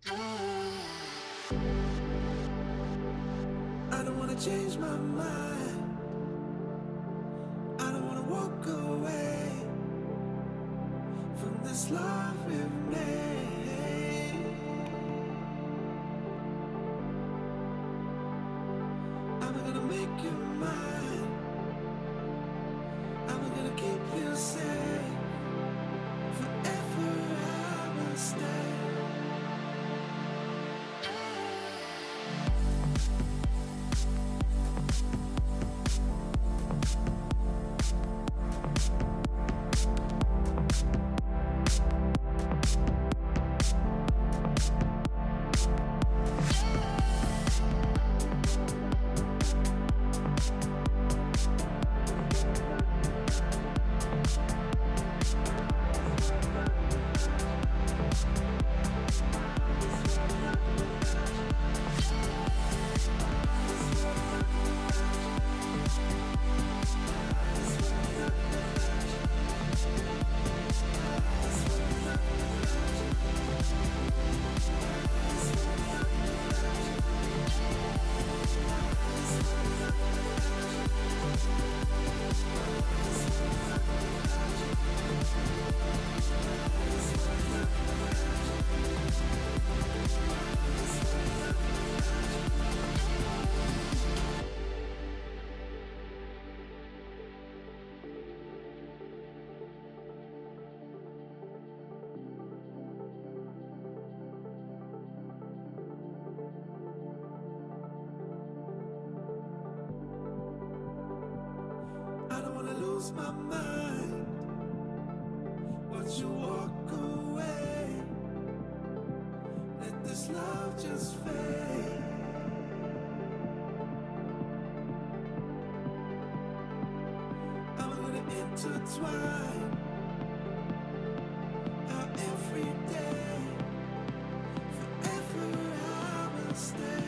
I don't wanna change my mind. I don't wanna walk away from this love we've made. I'm gonna make you mine. I'm gonna keep you safe. Forever I will stay. Lose my mind. Watch you walk away. Let this love just fade. I'm gonna intertwine our every day. Forever I will stay.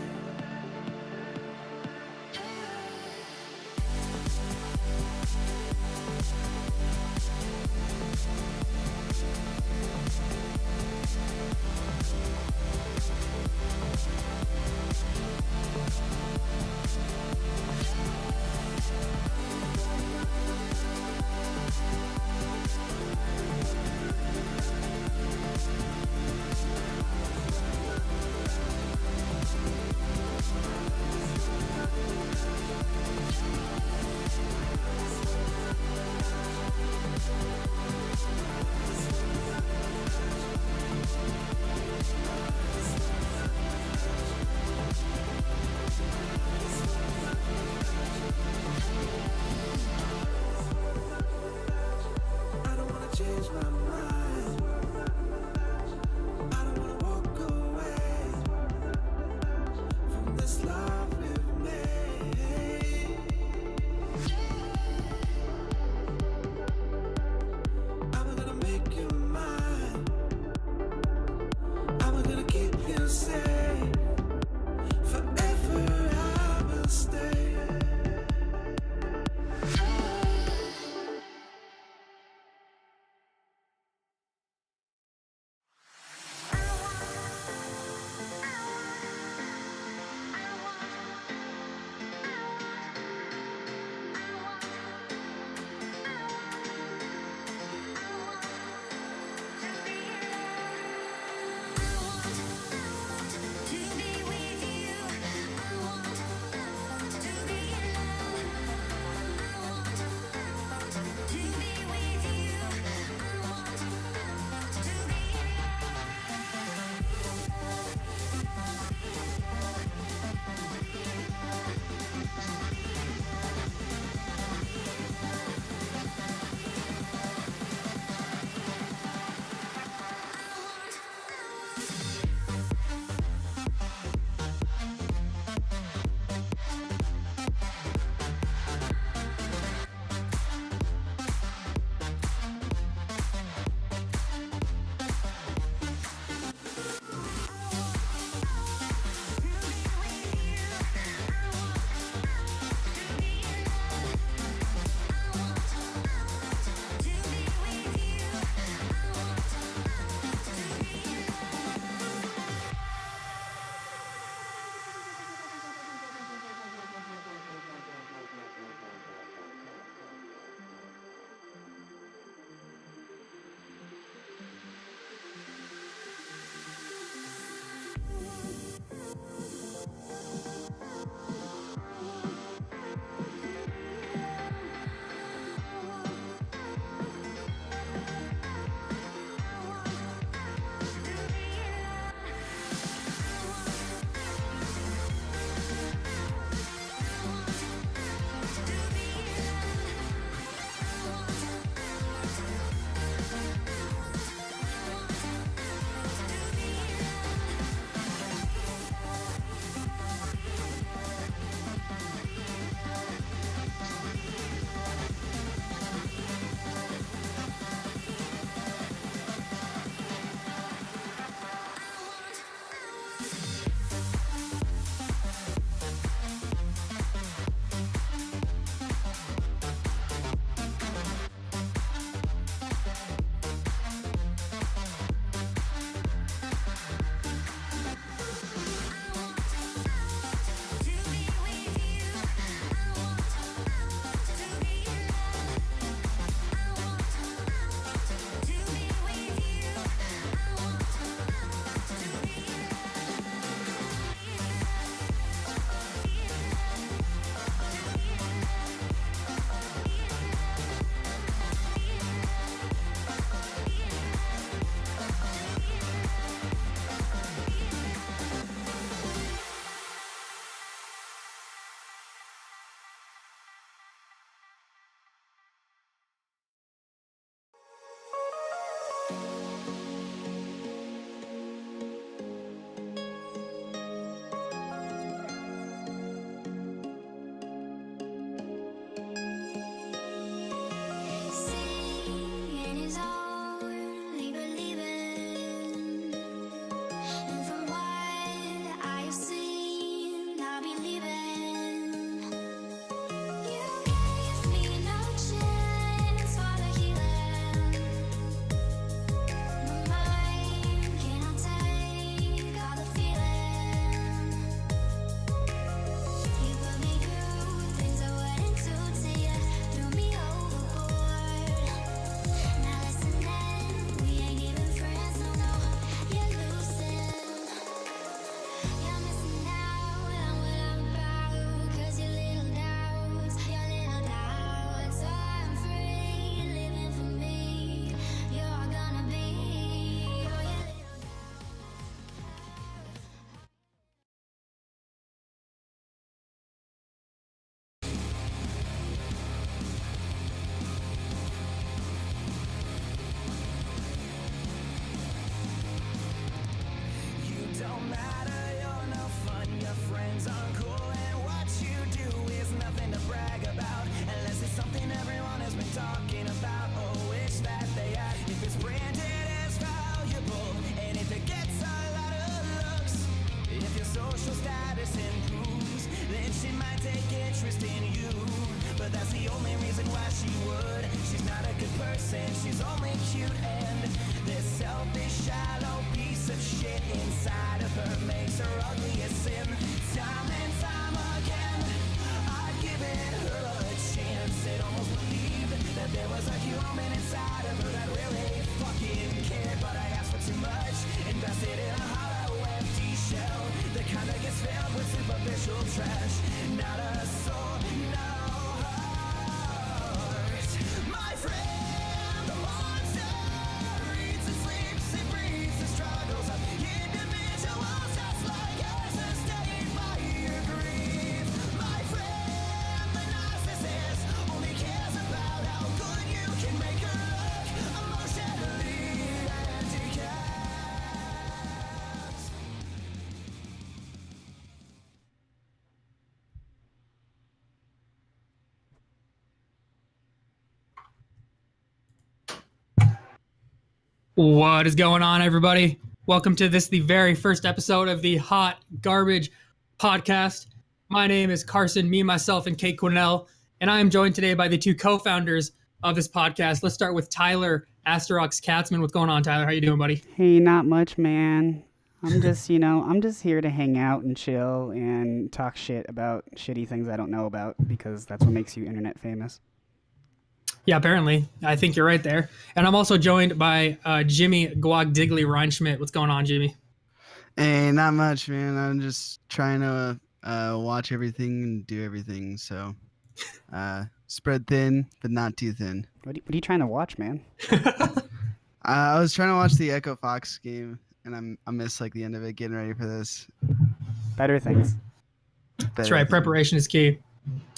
interest in you, but that's the only reason why she would. She's not a good person, she's only cute, and this selfish, shallow piece of shit inside of her makes her ugly as sin. Time and time again, I've given her a chance. It almost believed that there was a human inside of her that really fucking cared, but I asked for too much, invested in a hollow, empty shell, the kind that gets filled with superficial trash. Not a soul, no heart. My friend, the monster eats and sleeps and breathes the struggles of individuals just like us, sustained by your grief. My friend, the narcissist only cares about how good you can make her look, emotionally handicapped. What is going on, everybody? Welcome to the very first episode of the Hot Garbage Podcast. My name is Carson, me, myself, and Kate Quinnell, and I am joined today by the two co-founders of this podcast. Let's start with Tyler Asteroix Katzman. What's going on, Tyler? How you doing, buddy? Hey, not much, man. I'm just, I'm just here to hang out and chill and talk shit about shitty things I don't know about because that's what makes you internet famous. Yeah, apparently. I think you're right there. And I'm also joined by Jimmy Guagdiggly Reinschmidt. What's going on, Jimmy? Hey, not much, man. I'm just trying to watch everything and do everything. So, spread thin, but not too thin. What are you trying to watch, man? I was trying to watch the Echo Fox game, and I missed like the end of it, getting ready for this. Better things. That's right. Preparation is key.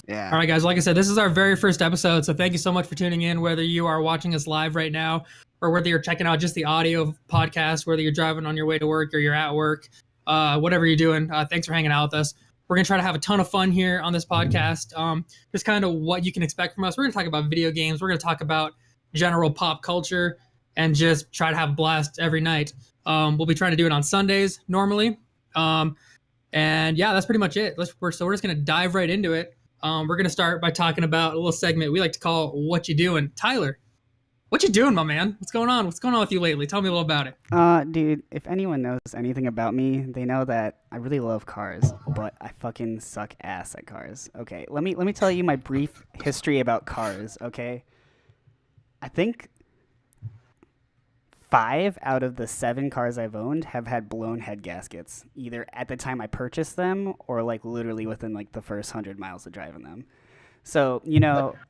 Yeah. All right, guys. Like I said, this is our very first episode, so thank you so much for tuning in, whether you are watching us live right now or whether you're checking out just the audio podcast, whether you're driving on your way to work or you're at work, whatever you're doing. Thanks for hanging out with us. We're going to try to have a ton of fun here on this podcast. Just kind of what you can expect from us. We're going to talk about video games. We're going to talk about general pop culture and just try to have a blast every night. We'll be trying to do it on Sundays normally. And yeah, that's pretty much it. We're just going to dive right into it. We're going to start by talking about a little segment we like to call What You Doing. Tyler, what you doing, my man? What's going on? What's going on with you lately? Tell me a little about it. Dude, if anyone knows anything about me, they know that I really love cars, but I fucking suck ass at cars. Okay, let me tell you my brief history about cars, okay? I think 5 out of the 7 cars I've owned have had blown head gaskets, either at the time I purchased them or like literally within like the first 100 miles of driving them. So,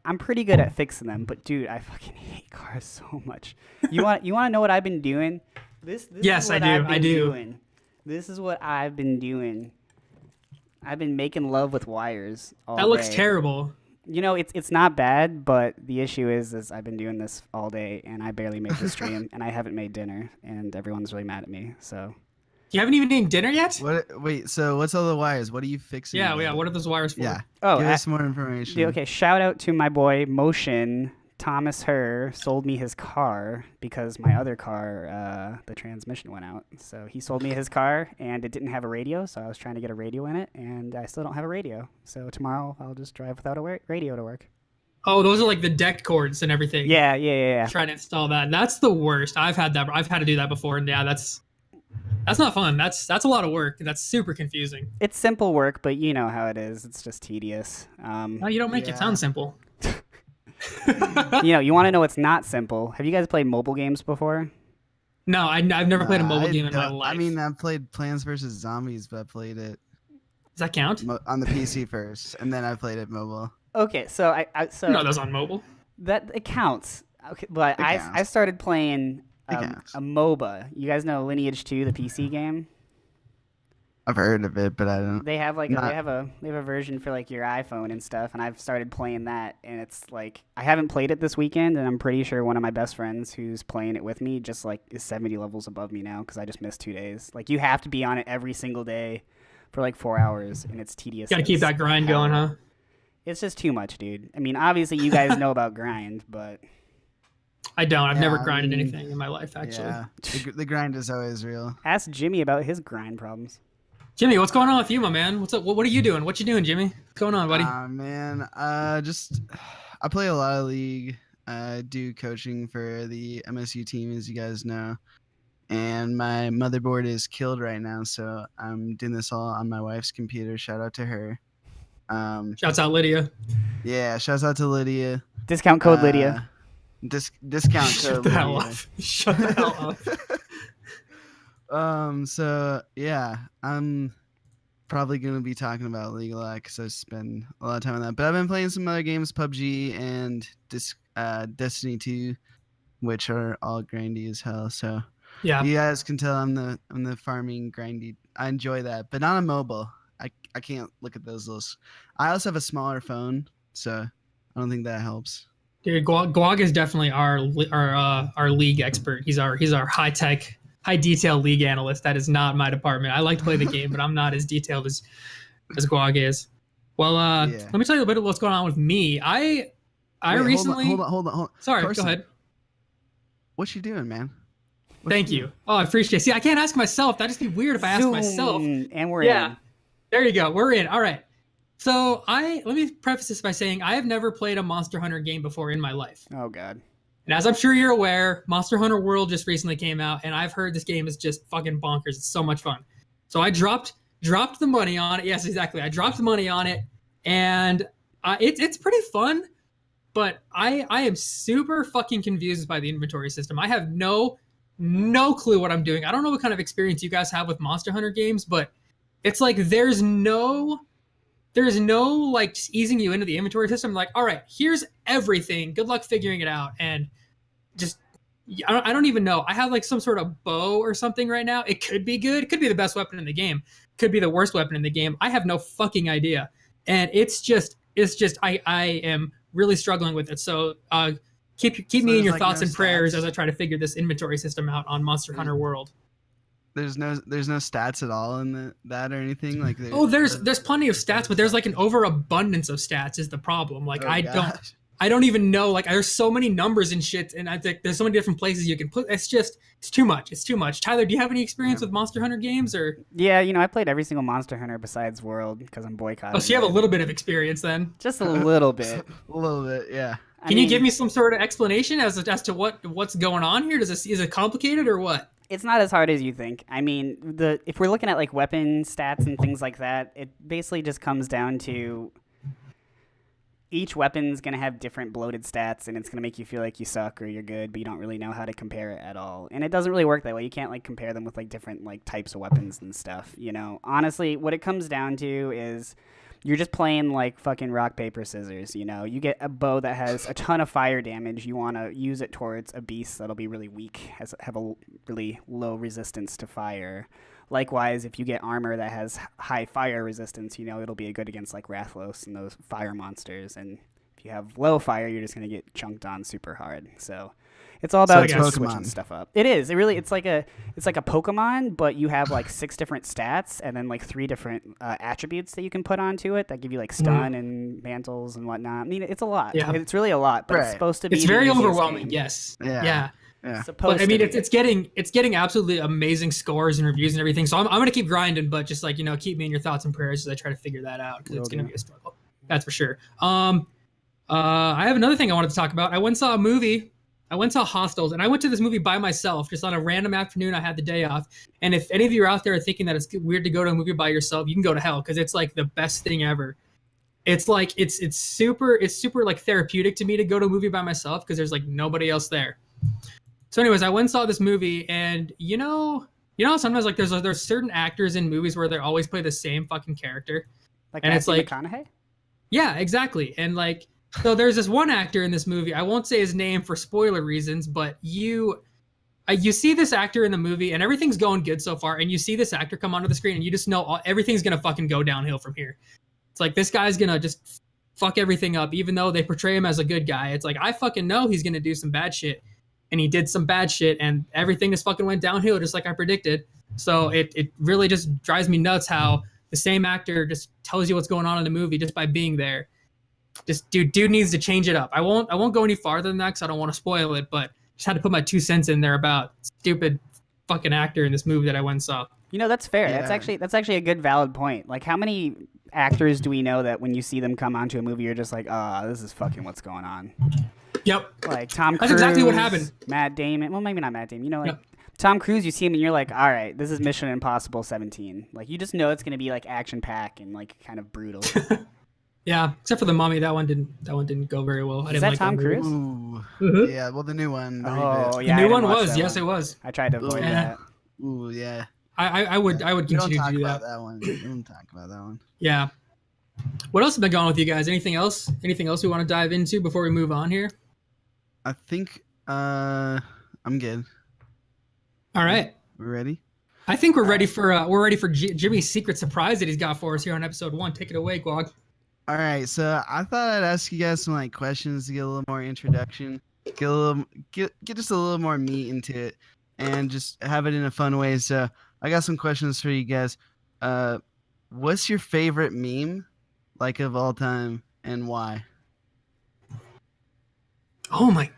I'm pretty good at fixing them, but dude, I fucking hate cars so much. You want to know what I've been doing? This yes, is what I do. Doing. This is what I've been doing. I've been making love with wires all day. That looks terrible. It's not bad, but the issue is I've been doing this all day and I barely made the stream and I haven't made dinner and everyone's really mad at me. So you haven't even eaten dinner yet? Wait, so what's all the wires? What are you fixing? Yeah. What are those wires for? Yeah. Oh, give us more information. Dude, okay, shout out to my boy Motion. Thomas Herr sold me his car because my other car, the transmission went out. So he sold me his car and it didn't have a radio, so I was trying to get a radio in it, and I still don't have a radio. So tomorrow I'll just drive without a radio to work. Oh, those are like the decked cords and everything. Yeah. Trying to install that. That's the worst. I've had to do that before, and yeah, that's not fun. That's a lot of work. That's super confusing. It's simple work, but you know how it is. It's just tedious. No, you don't make it sound simple. You want to know what's not simple? Have you guys played mobile games before? No, I've never played a mobile game in my life. I mean, I've played Plants vs. Zombies, but I played it. Does that count? On the PC first, and then I played it mobile. Okay, so No, that's on mobile. That it counts. Okay, but I started playing a MOBA. You guys know Lineage 2, the PC game? I've heard of it, but I don't. They have they have a version for like your iPhone and stuff, and I've started playing that, and it's like I haven't played it this weekend, and I'm pretty sure one of my best friends who's playing it with me just like is 70 levels above me now because I just missed 2 days. Like you have to be on it every single day for like 4 hours, and it's tedious. Got to keep that grind going, huh? It's just too much, dude. I mean, obviously you guys know about grind, but I don't. I've never grinded anything in my life, actually. Yeah, the grind is always real. Ask Jimmy about his grind problems. Jimmy, what's going on with you, my man? What's up? What are you doing? What you doing, Jimmy? What's going on, buddy? Man, just I play a lot of League. I do coaching for the MSU team, as you guys know. And my motherboard is killed right now, so I'm doing this all on my wife's computer. Shout out to her. Shouts out Lydia. Yeah, shouts out to Lydia. Discount code Lydia. Discount Shut code the hell Lydia. up. Shut the hell up. So yeah, I'm probably gonna be talking about League a lot because I spend a lot of time on that. But I've been playing some other games, PUBG and Destiny 2, which are all grindy as hell. So Yeah. you guys can tell I'm the farming grindy. I enjoy that, but not on mobile. I can't look at those little. I also have a smaller phone, so I don't think that helps. Dude, Guag is definitely our league expert. He's our high tech, high detail league analyst. That is not my department. I like to play the game, but I'm not as detailed as Guag is. Well, let me tell you a bit of what's going on with me. I Wait, recently. Hold on. Sorry, Carson, go ahead. What you doing, man? What Thank you. doing? Oh, I appreciate it. See, I can't ask myself. That'd just be weird if I asked myself. And we're Yeah. in. There you go. We're in. All right. So let me preface this by saying I have never played a Monster Hunter game before in my life. Oh god. And as I'm sure you're aware, Monster Hunter World just recently came out, and I've heard this game is just fucking bonkers. It's so much fun. So I dropped the money on it. Yes, exactly. I dropped the money on it, and it's pretty fun. But I am super fucking confused by the inventory system. I have no clue what I'm doing. I don't know what kind of experience you guys have with Monster Hunter games, but it's like there's no like just easing you into the inventory system. Like, all right, here's everything. Good luck figuring it out. And just I don't even know. I have like some sort of bow or something right now. It could be good. It could be the best weapon in the game. Could be the worst weapon in the game. I have no fucking idea. And it's just I am really struggling with it. So keep me in your thoughts and prayers as I try to figure this inventory system out on Monster Hunter World. There's no stats at all in that or anything like. There's plenty of stats, but there's like an overabundance of stats is the problem. Like I don't even know. Like there's so many numbers and shit, and I think there's so many different places you can put. It's too much. It's too much. Tyler, do you have any experience with Monster Hunter games or? Yeah, I played every single Monster Hunter besides World because I'm boycotting. Oh, so you have a little bit of experience then? Just a little bit. A little bit, yeah. Can you give me some sort of explanation as to what's going on here? Is it complicated or what? It's not as hard as you think. I mean, if we're looking at like weapon stats and things like that, it basically just comes down to each weapon's going to have different bloated stats, and it's going to make you feel like you suck or you're good, but you don't really know how to compare it at all. And it doesn't really work that way. You can't like compare them with like different like types of weapons and stuff, Honestly, what it comes down to is you're just playing like fucking rock, paper, scissors, You get a bow that has a ton of fire damage. You want to use it towards a beast that'll be really weak, have a really low resistance to fire. Likewise, if you get armor that has high fire resistance, it'll be good against like Rathlos and those fire monsters. And if you have low fire, you're just going to get chunked on super hard. So it's all about just switching stuff up. It is. It's like a Pokemon, but you have like 6 different stats and then like 3 different attributes that you can put onto it that give you like stun and mantles and whatnot. I mean, it's a lot. Yeah. It's really a lot, but it's supposed to be. It's very overwhelming. Game. Yes. Yeah. But I mean, it's getting absolutely amazing scores and reviews and everything. So I'm gonna keep grinding, but just like keep me in your thoughts and prayers as I try to figure that out because it's gonna be a struggle. That's for sure. I have another thing I wanted to talk about. I went and saw a movie. I went and saw Hostels, and I went to this movie by myself, just on a random afternoon. I had the day off. And if any of you are out there thinking that it's weird to go to a movie by yourself, you can go to hell because it's like the best thing ever. It's like it's super like therapeutic to me to go to a movie by myself because there's like nobody else there. So, anyways, I went and saw this movie, and sometimes like there's certain actors in movies where they always play the same fucking character, like and Matthew it's like McConaughey? Yeah, exactly, and like. So there's this one actor in this movie. I won't say his name for spoiler reasons, but you see this actor in the movie and everything's going good so far. And you see this actor come onto the screen and you just know everything's going to fucking go downhill from here. It's like this guy's going to just fuck everything up, even though they portray him as a good guy. It's like, I fucking know he's going to do some bad shit. And he did some bad shit and everything just fucking went downhill just like I predicted. So it really just drives me nuts how the same actor just tells you what's going on in the movie just by being there. Just dude needs to change it up. I won't go any farther than that because I don't want to spoil it, but just had to put my 2 cents in there about stupid fucking actor in this movie that I went and saw. You know, that's fair. Yeah. That's actually a good valid point. Like, how many actors do we know that when you see them come onto a movie, you're just like, this is fucking what's going on. Yep. Like Tom Cruise. That's exactly what happened. Matt Damon. Well, maybe not Matt Damon. You know, like Yep. Tom Cruise, you see him and you're like, all right, this is Mission Impossible 17. Like, you just know it's going to be like action packed and like kind of brutal. Yeah, except for the Mummy, that one didn't go very well. I Is didn't that like Tom movie. Cruise? Ooh. Mhm. Yeah, well, the new one. Oh, The yeah. The I new one didn't watch was. that Yes, one. it was. I tried to avoid Yeah. that. Ooh, yeah. I would We don't continue to talk do about that. that one. We don't talk about that one. Yeah. What else has been going on with you guys? Anything else? Anything else we want to dive into before we move on here? I think I'm good. All right. We ready? I think we're ready for Jimmy's secret surprise that he's got for us here on episode 1. Take it away, Guag. All right, so I thought I'd ask you guys some like questions to get a little more introduction, get just a little more meat into it, and just have it in a fun way. So I got some questions for you guys. What's your favorite meme, like of all time, and why? Oh my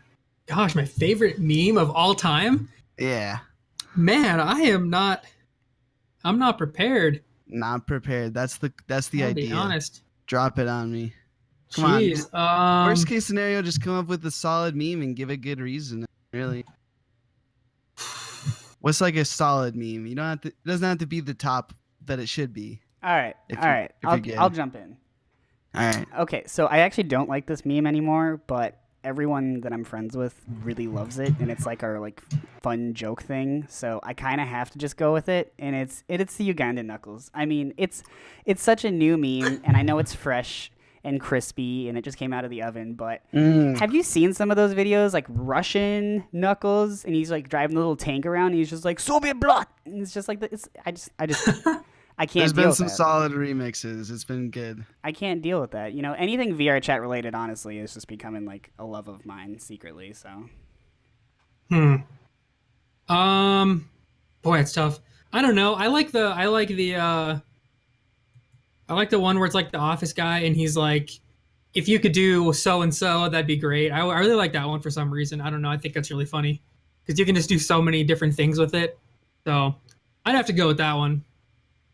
gosh, my favorite meme of all time? Yeah, Man, I'm not prepared. not prepared. That's the I'll idea. be honest. Drop it on me. Come on. Jeez. Worst case scenario, just come up with a solid meme and give a good reason. Really. What's like a solid meme? You don't have to. It doesn't have to be the top that it should be. All right. If All you- right. if you're good. I'll jump in. All right. Okay, so I actually don't like this meme anymore, but everyone that I'm friends with really loves it, and it's like our like fun joke thing. So I kind of have to just go with it, and it's the Ugandan knuckles. I mean, it's such a new meme, and I know it's fresh and crispy, and it just came out of the oven. But have you seen some of those videos, like Russian knuckles, and he's like driving a little tank around, and he's just like Soviet blood, and it's just like I just I can't. There's deal been with some that. solid remixes. It's been good. I can't deal with that. You know, anything VR chat related, honestly, is just becoming like a love of mine secretly. So, Boy, it's tough. I don't know. I like the one where it's like the office guy and he's like, if you could do so and so, that'd be great. I really like that one for some reason. I don't know. I think that's really funny because you can just do so many different things with it. So I'd have to go with that one.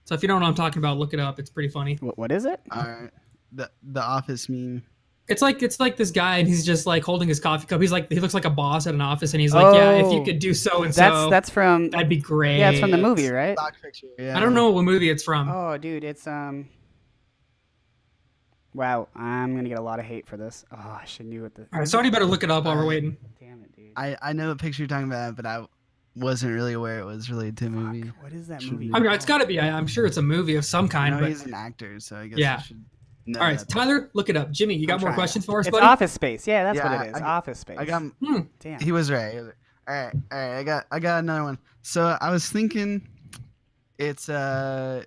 So if you don't know what I'm talking about, look it up. It's pretty funny. what is it? All right. The office meme. It's like this guy and he's just like holding his coffee cup. He's like, he looks like a boss at an office and he's like, yeah, if you could do so and so, That's from that'd be great. yeah, it's from the movie, right? Stock picture. Yeah. I don't know what movie it's from. Oh, dude, it's Wow, I'm gonna get a lot of hate for this. Oh, I should knew what the. All right, somebody better look it up while we're waiting. Damn it, dude. I know the picture you're talking about, but I wasn't really aware it was related to a movie. What is that Should movie? be. I mean, it's got to be. I'm sure it's a movie of some I kind. know But he's an actor, so I guess Yeah. I should know all right, that. Tyler, look it up. Jimmy, you got I'm more trying. questions for us, It's buddy? Office Space. Yeah, that's Yeah, what it is. I- Office Space. I got. Damn. He was right. All right. I got another one. So I was thinking, it's let's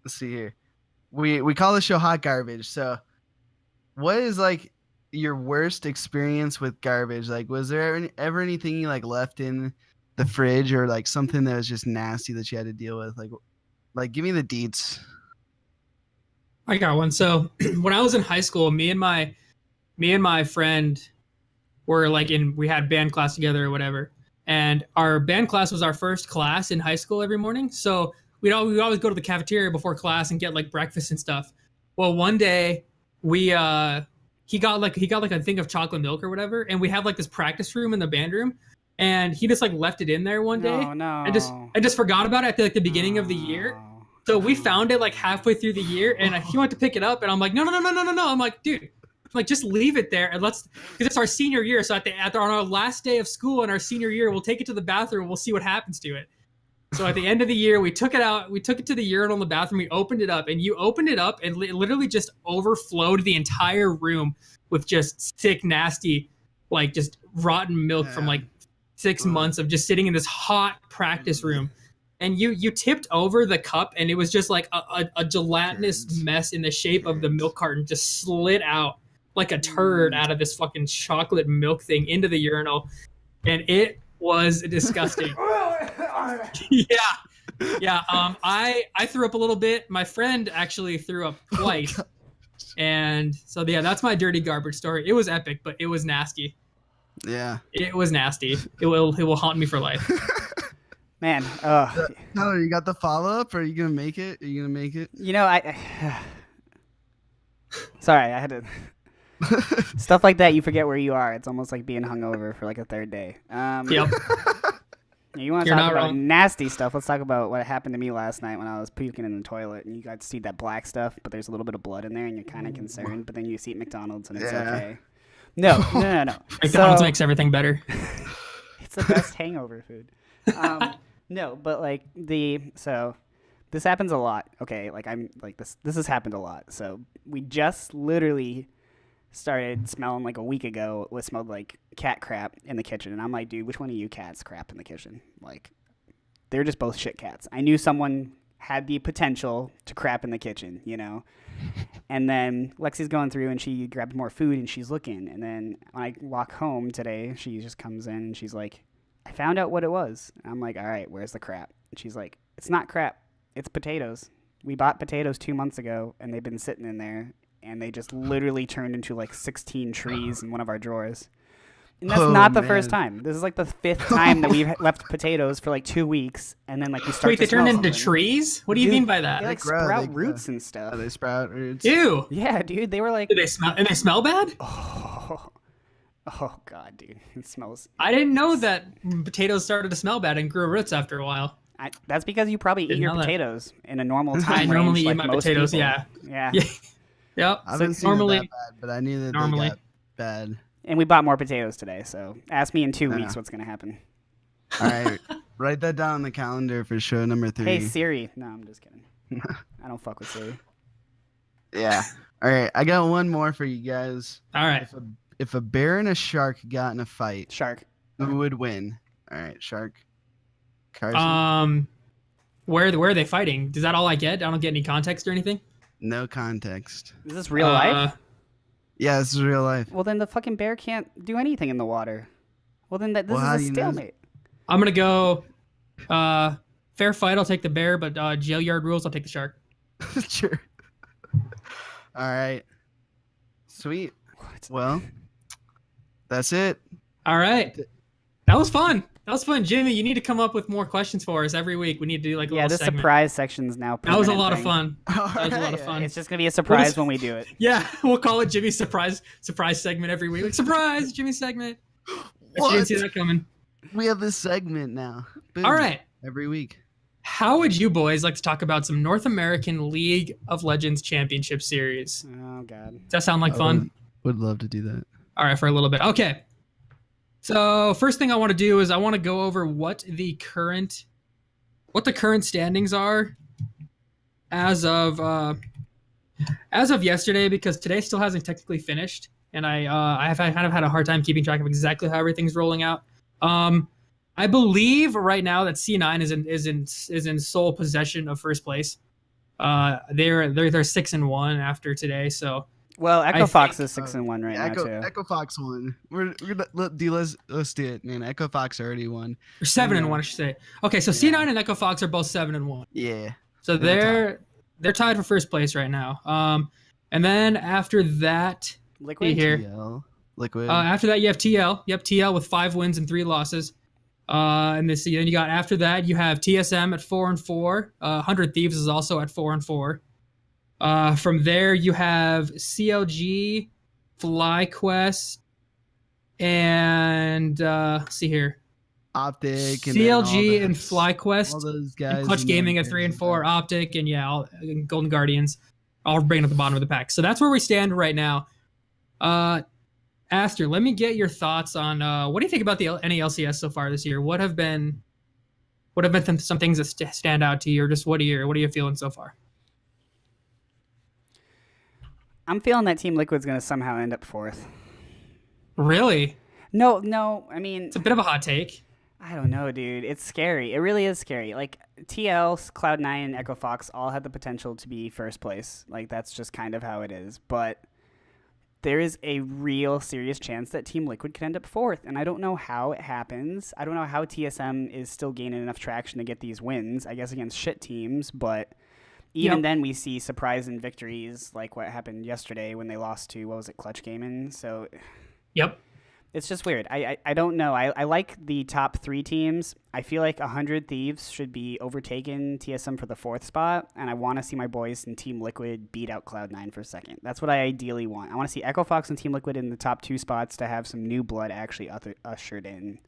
see here. We call the show Hot Garbage. So, what is like your worst experience with garbage? Like, was there ever anything you like left in the fridge or like something that was just nasty that you had to deal with? Like give me the deets. I got one. So when I was in high school, me and my friend were like we had band class together or whatever. And our band class was our first class in high school every morning. So we'd always go to the cafeteria before class and get like breakfast and stuff. Well, one day he got like a thing of chocolate milk or whatever, and we have like this practice room in the band room, and he just like left it in there one day. No, no. I just forgot about it at like the beginning of the year. No. So we found it like halfway through the year, and he went to pick it up, and I'm like, no. I'm like, dude, like just leave it there, and because it's our senior year. So on our last day of school in our senior year, we'll take it to the bathroom. We'll see what happens to it. So at the end of the year, we took it out. We took it to the urinal in the bathroom. We opened it up, and you opened it up, and it literally just overflowed the entire room with just sick, nasty, like just rotten milk from like 6 months of just sitting in this hot practice room. And you tipped over the cup, and it was just like a gelatinous mess in the shape of the milk carton, just slid out like a turd out of this fucking chocolate milk thing into the urinal, and it was disgusting. Yeah. I threw up a little bit. My friend actually threw up twice. And so yeah, that's my dirty garbage story. It was epic, but it was nasty. Yeah. It was nasty. It will haunt me for life. Man, Tyler, you got the follow up? Or are you gonna make it? Are you gonna make it? you know, sorry, I had to. Stuff like that, you forget where you are. It's almost like being hungover for like a third day. Yep. You want to You're talk not about wrong. nasty stuff? Let's talk about what happened to me last night when I was puking in the toilet, and you got to see that black stuff, but there's a little bit of blood in there, and you're kind of concerned. But then you eat McDonald's, and it's Yeah. okay. No. McDonald's So- makes everything better. It's the best hangover food. No, but like this happens a lot. Okay, like I'm like this has happened a lot. So we just literally started smelling like a week ago. It smelled like cat crap in the kitchen, and I'm like, dude, which one of you cats crap in the kitchen? Like, they're just both shit cats. I knew someone had the potential to crap in the kitchen, you know. And then Lexi's going through, and she grabbed more food, and she's looking. And then when I walk home today, she just comes in, and she's like, I found out what it was. And I'm like, all right, where's the crap? And she's like, it's not crap. It's potatoes. We bought potatoes 2 months ago, and they've been sitting in there, and they just literally turned into like 16 trees in one of our drawers. And that's not the first time. This is like the 5th time that we've left potatoes for like 2 weeks, and then like we start Wait, to they turned smell into something. trees? What do you Dude, mean by They that? like grow, sprout they grow. roots and stuff. Oh, they sprout roots. Ew. Yeah, dude. They were like, Do they smell? And they smell bad? oh god, dude. It smells. I didn't know that potatoes started to smell bad and grew roots after a while. That's because you probably eat Didn't your know that. potatoes in a normal time I range, normally eat like my most potatoes. people. Yeah. Yeah. Yeah. Yep. I haven't seen normally, it that bad, but I knew that normally. they got bad. And we bought more potatoes today, so ask me in 2 Yeah. weeks what's gonna happen. All right, write that down on the calendar for show number 3. Hey Siri. No, I'm just kidding. I don't fuck with Siri. Yeah. All right, I got one more for you guys. all right. If a bear and a shark got in a fight, Shark. who would win? All right, shark. Carson. Where are they fighting? Is that all I get? I don't get any context or anything. No context. Is this real life? Yeah, this is real life. Well, then the fucking bear can't do anything in the water. Well, then this Well, how is do a you know? stalemate. I'm gonna go. Fair fight. I'll take the bear, but jail yard rules. I'll take the shark. Sure. All right. Sweet. What? Well, that's it. All right. That was fun. That was fun, Jimmy. You need to come up with more questions for us every week. We need to do like a Yeah, little this segment. surprise section's now. That was a permanent lot of thing. fun. That was a lot of fun. It's just gonna be a surprise just- when we do it. Yeah, we'll call it Jimmy's surprise segment every week. Like, surprise, Jimmy segment. I What? didn't see that coming. We have this segment now. Boom. All right. Every week. How would you boys like to talk about some North American League of Legends Championship Series? Oh god. Does that sound like fun? Would love to do that. All right, for a little bit. Okay. So first thing I want to do is I want to go over what the current standings are as of yesterday, because today still hasn't technically finished, and I've kind of had a hard time keeping track of exactly how everything's rolling out. I believe right now that C9 is in sole possession of first place. They're 6-1 after today, so. Well, Echo Fox think- is 6-1 right now too. Echo Fox won. We're gonna let's do it, man. Echo Fox already won. Or 7-1, I should say. Okay, so C9 and Echo Fox are both 7-1. Yeah. So They're they're tied for first place right now. And then after that, Liquid. here. TL, Liquid. After that you have TL. Yep, TL with 5 wins and 3 losses. And then you got after that you have TSM at 4-4. 100 Thieves is also at 4-4. From there you have CLG, FlyQuest, and see here. Optic. And then all CLG and those- all FlyQuest. those guys. And Clutch in Gaming the at 3 and games. 4, Optic, and and Golden Guardians, all bringing up the bottom of the pack. So that's where we stand right now. Aster, let me get your thoughts on what do you think about the NALCS so far this year? What have been some things that stand out to you, or just what are you feeling so far? I'm feeling that Team Liquid's gonna somehow end up 4th. Really, No. I mean, it's a bit of a hot take. I don't know, dude. It's scary. It really is scary. Like TL, Cloud9, and Echo Fox all had the potential to be first place. Like that's just kind of how it is. But there is a real serious chance that Team Liquid could end up 4th, and I don't know how it happens. I don't know how TSM is still gaining enough traction to get these wins. I guess against shit teams, but even Yep. then we see surprise and victories like what happened yesterday when they lost to Clutch Gaming. So Yep. It's just weird. I don't know. I like the top 3 teams. I feel like 100 Thieves should be overtaken TSM for the 4th spot, and I want to see my boys in Team Liquid beat out Cloud9 for 2nd. That's what I ideally want. I want to see Echo Fox and Team Liquid in the top 2 spots to have some new blood actually ushered in.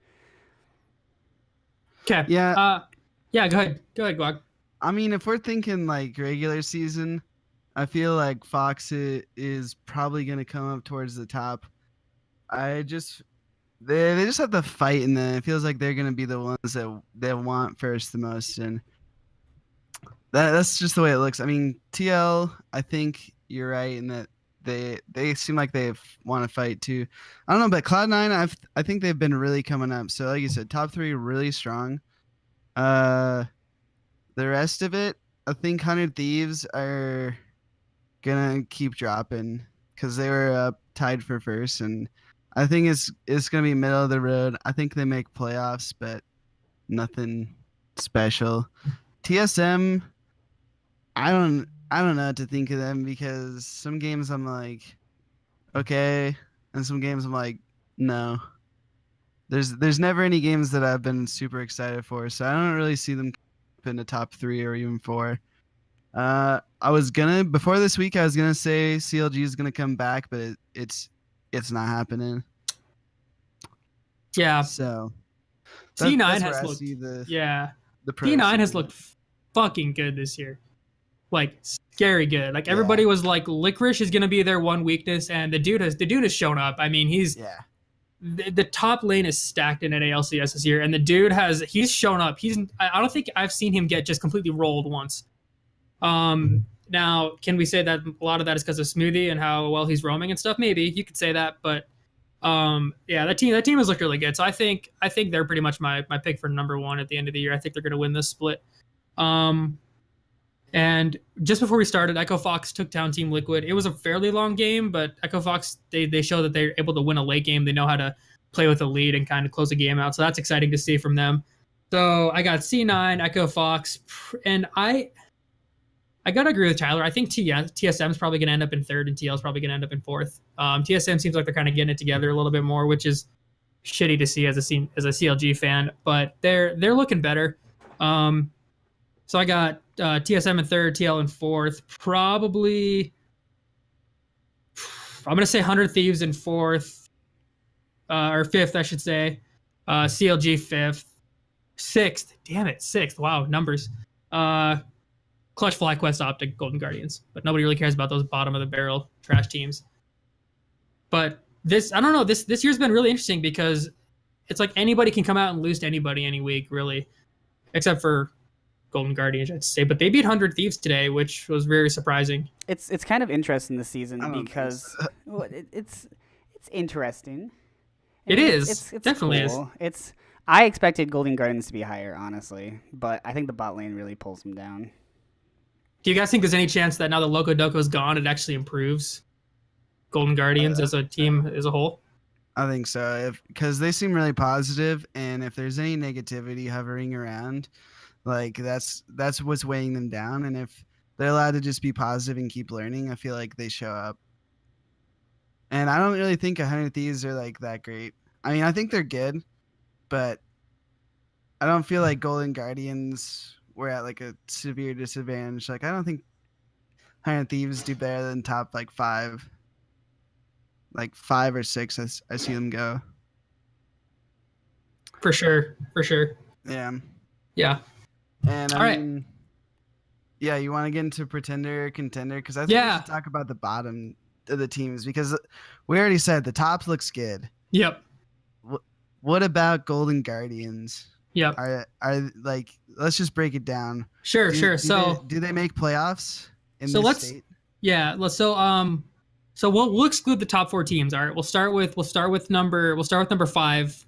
Okay. Yeah. Yeah. Go ahead, Guag. I mean, if we're thinking like regular season, I feel like Fox is probably going to come up towards the top. They just have to fight, and then it feels like they're going to be the ones that they want first the most, and that's just the way it looks. I mean, TL, I think you're right in that they seem like they want to fight too. I don't know, but Cloud9, I think they've been really coming up. So like you said, top 3 really strong. The rest of it, I think 100 Thieves are gonna keep dropping because they were tied for first, and I think it's gonna be middle of the road. I think they make playoffs, but nothing special. TSM, I don't know what to think of them because some games I'm like, okay, and some games I'm like, no. There's never any games that I've been super excited for, so I don't really see them in the top 3 or even 4. Before this week I was gonna say CLG is gonna come back, but it's not happening. Yeah. So C9 has looked. C9 has looked fucking good this year. Like scary good. Like everybody was like, Licorice is gonna be their one weakness, and the dude has shown up. I mean, he's the top lane is stacked in an ALCS this year, and the dude he's shown up. I don't think I've seen him get just completely rolled once. Now, can we say that a lot of that is because of Smoothie and how well he's roaming and stuff? Maybe you could say that, but that team has looked really good. So I think they're pretty much my pick for number 1 at the end of the year. I think they're going to win this split. And just before we started, Echo Fox took down Team Liquid. It was a fairly long game, but Echo Fox, they show that they're able to win a late game. They know how to play with a lead and kind of close a game out. So that's exciting to see from them. So I got C9, Echo Fox, and I got to agree with Tyler. I think TSM is probably going to end up in 3rd, and TL is probably going to end up in 4th. TSM seems like they're kind of getting it together a little bit more, which is shitty to see as a CLG fan, but they're looking better. So I got TSM in 3rd, TL in 4th. Probably, I'm going to say 100 Thieves in 4th, or 5th, I should say. CLG 5th. 6th. Damn it, 6th. Wow, numbers. Clutch, FlyQuest, Optic, Golden Guardians. But nobody really cares about those bottom of the barrel trash teams. But I don't know, this year's been really interesting because it's like anybody can come out and lose to anybody any week, really. Except for Golden Guardians, I'd say. But they beat 100 Thieves today, which was very surprising. It's kind of interesting this season because it's interesting. It is. It's definitely cool. I expected Golden Guardians to be higher, honestly, but I think the bot lane really pulls them down. Do you guys think there's any chance that now that Loco Doco's gone, it actually improves Golden Guardians as a team as a whole? I think so, because they seem really positive, and if there's any negativity hovering around, like that's what's weighing them down. And if they're allowed to just be positive and keep learning, I feel like they show up. And I don't really think 100 Thieves are like that great. I mean, I think they're good, but I don't feel like Golden Guardians were at like a severe disadvantage. Like I don't think 100 Thieves do better than top like 5. Like 5 or 6, I see them go. For sure. Yeah. And I mean, yeah, you want to get into Pretender or Contender? Because I think we should talk about the bottom of the teams, because we already said the top looks good. Yep. What about Golden Guardians? Yep. Are like, let's just break it down. Sure. Do they make playoffs in this state? Yeah. So we'll exclude the top 4 teams. All right. We'll start with number 5.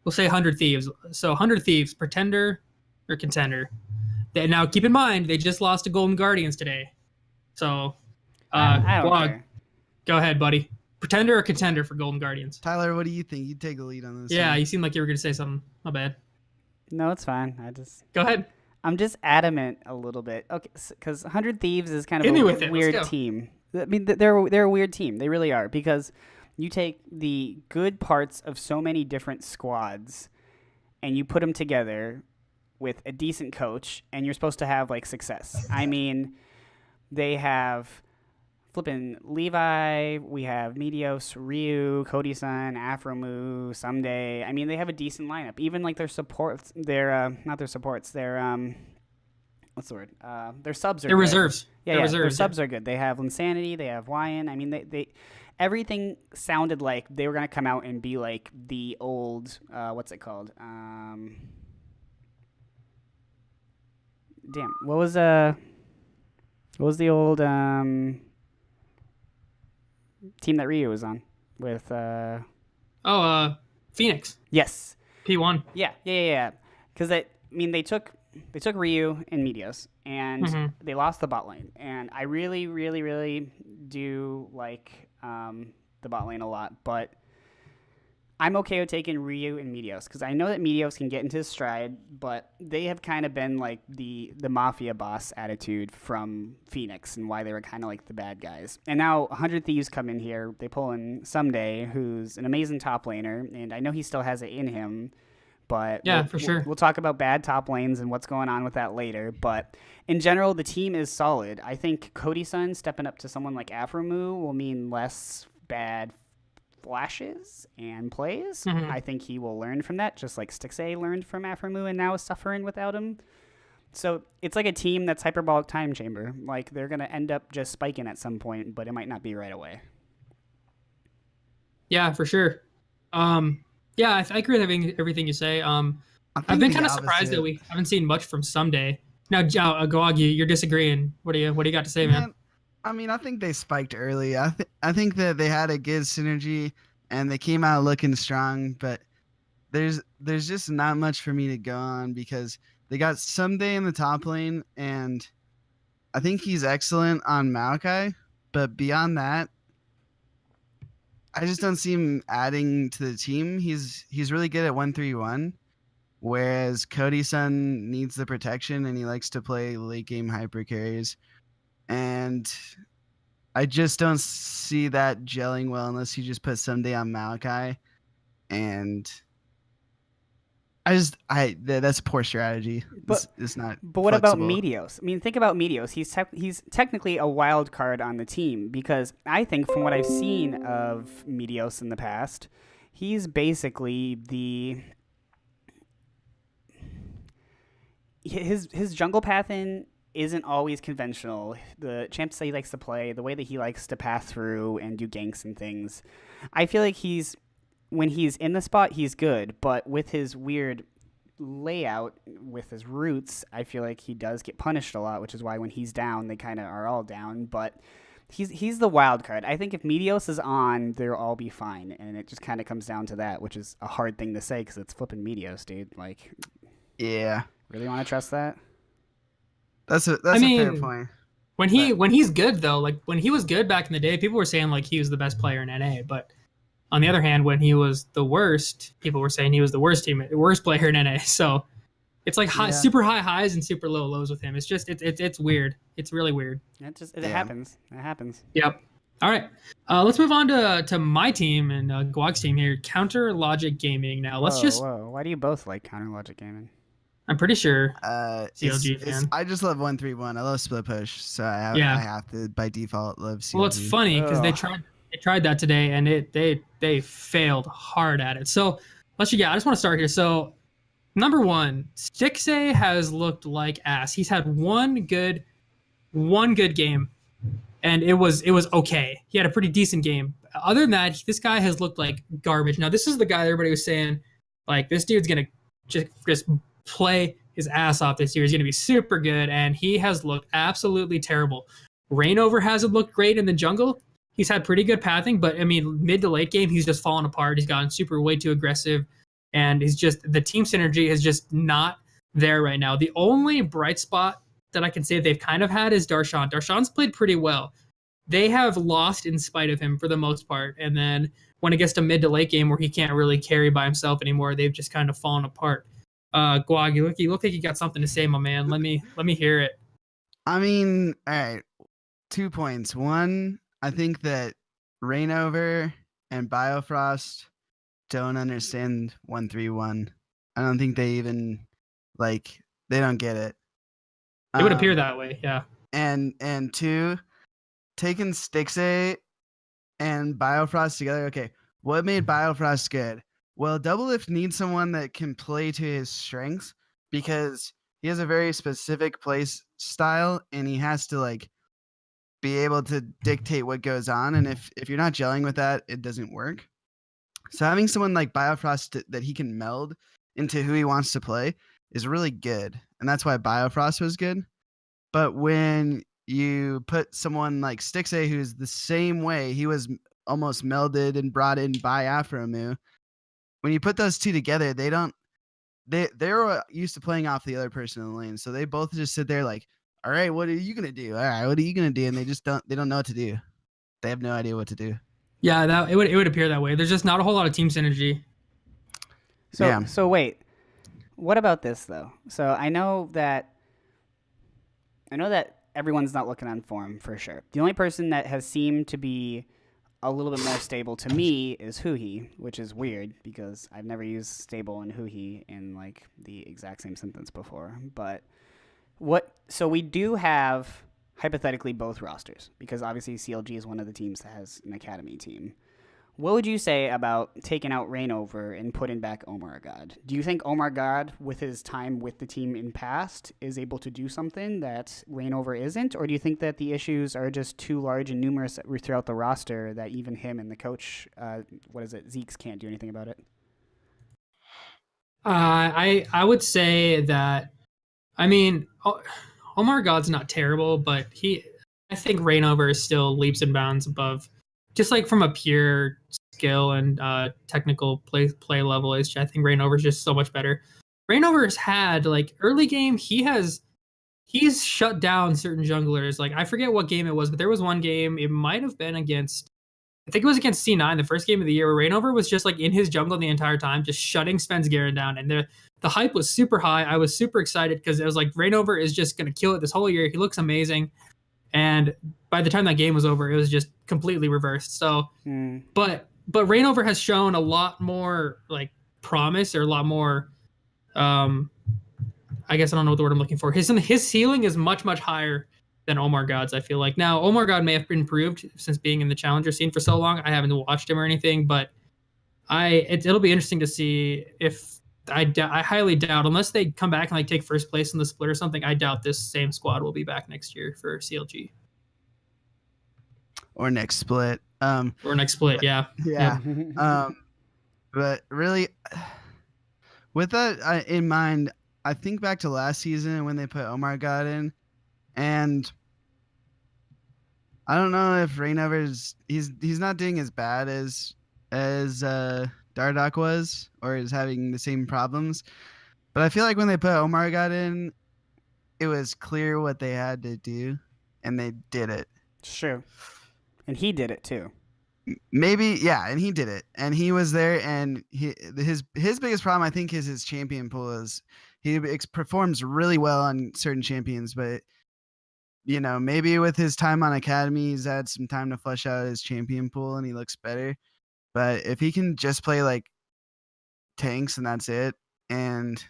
We'll say 100 Thieves. So 100 Thieves, Pretender or Contender. Now keep in mind they just lost to Golden Guardians today. So I don't care. Go ahead, buddy. Pretender or Contender for Golden Guardians? Tyler, what do you think? You take the lead on this. Yeah, one. you seemed like you were gonna say something. My bad. No, it's fine. Go ahead. I'm just adamant a little bit. Okay, because 100 Thieves is kind of Hit me a with it. weird Let's go. team. I mean, they're a weird team. They really are, because You take the good parts of so many different squads and you put them together with a decent coach, and you're supposed to have like success. I mean, they have flipping Levi, we have Medios, Ryu, Cody-san, Afromu, Someday. I mean, they have a decent lineup. Even like their supports, not their supports, their what's the word? Their subs are Their good. Reserves. Yeah, Their yeah, their reserves, subs are good. They have Insanity, they have Wyan. I mean, they everything sounded like they were gonna come out and be like the old what's it called? Damn, what was the old team that Ryu was on with Phoenix. yes. P1. Yeah. Because they took Ryu and Medios and Mhm. they lost the bot lane, and I really, really, really do like the bot lane a lot, but I'm okay with taking Ryu and Medios because I know that Medios can get into his stride, but they have kind of been like the mafia boss attitude from Phoenix and why they were kind of like the bad guys. And now 100 Thieves come in here. They pull in Someday, who's an amazing top laner, and I know he still has it in him. But Yeah, for sure. We'll talk about bad top lanes and what's going on with that later. But in general, the team is solid. I think Cody-san stepping up to someone like Afromu will mean less bad flashes and plays. Mhm. I think he will learn from that, just like Stixay learned from Afromu and now is suffering without him. So it's like a team that's hyperbolic time chamber. Like they're going to end up just spiking at some point, but it might not be right away. Yeah, for sure. Yeah, I agree with everything you say. I've think been the kind of surprised opposite. that we haven't seen much from Someday. Now, Guagdiggly, you're disagreeing. What do you got to say, man? I mean, I think they spiked early. I think that they had a good synergy and they came out looking strong, but there's just not much for me to go on because they got Someday in the top lane, and I think he's excellent on Maokai, but beyond that, I just don't see him adding to the team. He's really good at 1-3-1, whereas Cody-san needs the protection and he likes to play late game hyper carries. And I just don't see that gelling well unless you just put Someday on Maokai. And that's poor strategy. But- It's not. But what about flexible. Medios? I mean, think about Medios. He's technically a wild card on the team because I think from what I've seen of Medios in the past, he's basically his jungle pathing isn't always conventional. The champs that he likes to play, the way that he likes to pass through and do ganks and things, I feel like when he's in the spot, he's good, but with his weird layout with his roots, I feel like he does get punished a lot, which is why when he's down, they kind of are all down. But he's the wild card. I think if Medios is on, they'll all be fine, and it just kind of comes down to that, which is a hard thing to say because it's flipping Medios, dude. Like, Yeah, really want to trust that? that's a I fair mean, point. When he's good though, like when he was good back in the day, people were saying like he was the best player in NA. But on the other hand, when he was the worst, people were saying he was the worst player in NA. So it's like super high highs and super low lows with him. It's just it's weird. It's really weird. It happens. It happens. Yep. All right. Let's move on to my team and Guag's team here, Counter Logic Gaming. Now Whoa. Why do you both like Counter Logic Gaming? I'm pretty sure. CLG fan. I just love 1-3-1. I love split push, so I have to by default love CLG. Well, it's funny because they tried that today and they failed hard at it. So I just want to start here. So number one, Stixay has looked like ass. He's had one good game, and it was okay. He had a pretty decent game. Other than that, this guy has looked like garbage. Now this is the guy everybody was saying, like, this dude's gonna just play his ass off this year. He's gonna be super good, and he has looked absolutely terrible. Rainover hasn't looked great in the jungle. He's had pretty good pathing, but I mean, mid to late game, he's just fallen apart. He's gotten way too aggressive, and the team synergy is just not there right now. The only bright spot that I can say they've kind of had is Darshan. Darshan's played pretty well. They have lost in spite of him for the most part, and then when it gets to mid to late game where he can't really carry by himself anymore, they've just kind of fallen apart. Guag, you look like you got something to say, my man. Let me hear it. I mean, all right, 2 points. One, I think that Rainover and Biofrost don't understand 131. I don't think they even they don't get it. It would appear that way, yeah. And 2, taking Stixay and Biofrost together. Okay, what made Biofrost good? Well, Doublelift needs someone that can play to his strengths because he has a very specific play style, and he has to be able to dictate what goes on. And if you're not gelling with that, it doesn't work. So having someone like Biofrost that he can meld into who he wants to play is really good, and that's why Biofrost was good. But when you put someone like Stixay, who's the same way, he was almost melded and brought in by Afromu. When you put those two together, they're used to playing off the other person in the lane, so they both just sit there like, all right, what are you gonna do? All right, what are you gonna do? And they don't know what to do. They have no idea what to do. Yeah, it would appear that way. There's just not a whole lot of team synergy. So wait, what about this though? So I know that everyone's not looking on form for sure. The only person that has seemed to be a little bit more stable to me is Huhi, which is weird because I've never used stable and Huhi in the exact same sentence before. But so we do have hypothetically both rosters because obviously CLG is one of the teams that has an academy team. What would you say about taking out Reignover and putting back Omar God? Do you think Omar God, with his time with the team in past, is able to do something that Reignover isn't? Or do you think that the issues are just too large and numerous throughout the roster that even him and the coach, Zeeks, can't do anything about it? I would say that, I mean, Omar God's not terrible, but I think Reignover is still leaps and bounds above, just from a pure skill and technical play level. I think Reignover is just so much better. Reignover's had early game. He's shut down certain junglers. I forget what game it was, but there was one game. It might have been against, I think it was against C9, the first game of the year, where Reignover was just in his jungle the entire time, just shutting Svensgaren down. And the hype was super high. I was super excited because it was Reignover is just going to kill it this whole year. He looks amazing. And by the time that game was over, it was just completely reversed. So, but Reignover has shown a lot more promise, or a lot more. I guess I don't know what the word I'm looking for. His ceiling is much, much higher than Omar God's. I feel like now Omar God may have been improved since being in the challenger scene for so long. I haven't watched him or anything, but it'll be interesting to see if. I highly doubt, unless they come back and take first place in the split or something, I doubt this same squad will be back next year for CLG. Or next split. Or next split, yeah. Yeah. But really, with that in mind, I think back to last season when they put Omar God in, and I don't know if Reignover's he's not doing as bad as Dardoch was, or is having the same problems. But I feel like when they put Omar God in, it was clear what they had to do, and they did it. It's true. And he did it too. Maybe, yeah, and he did it. And he was there, and his biggest problem, I think, is his champion pool. Is he performs really well on certain champions, but maybe with his time on Academy, he's had some time to flesh out his champion pool, and he looks better. But if he can just play tanks and that's it, and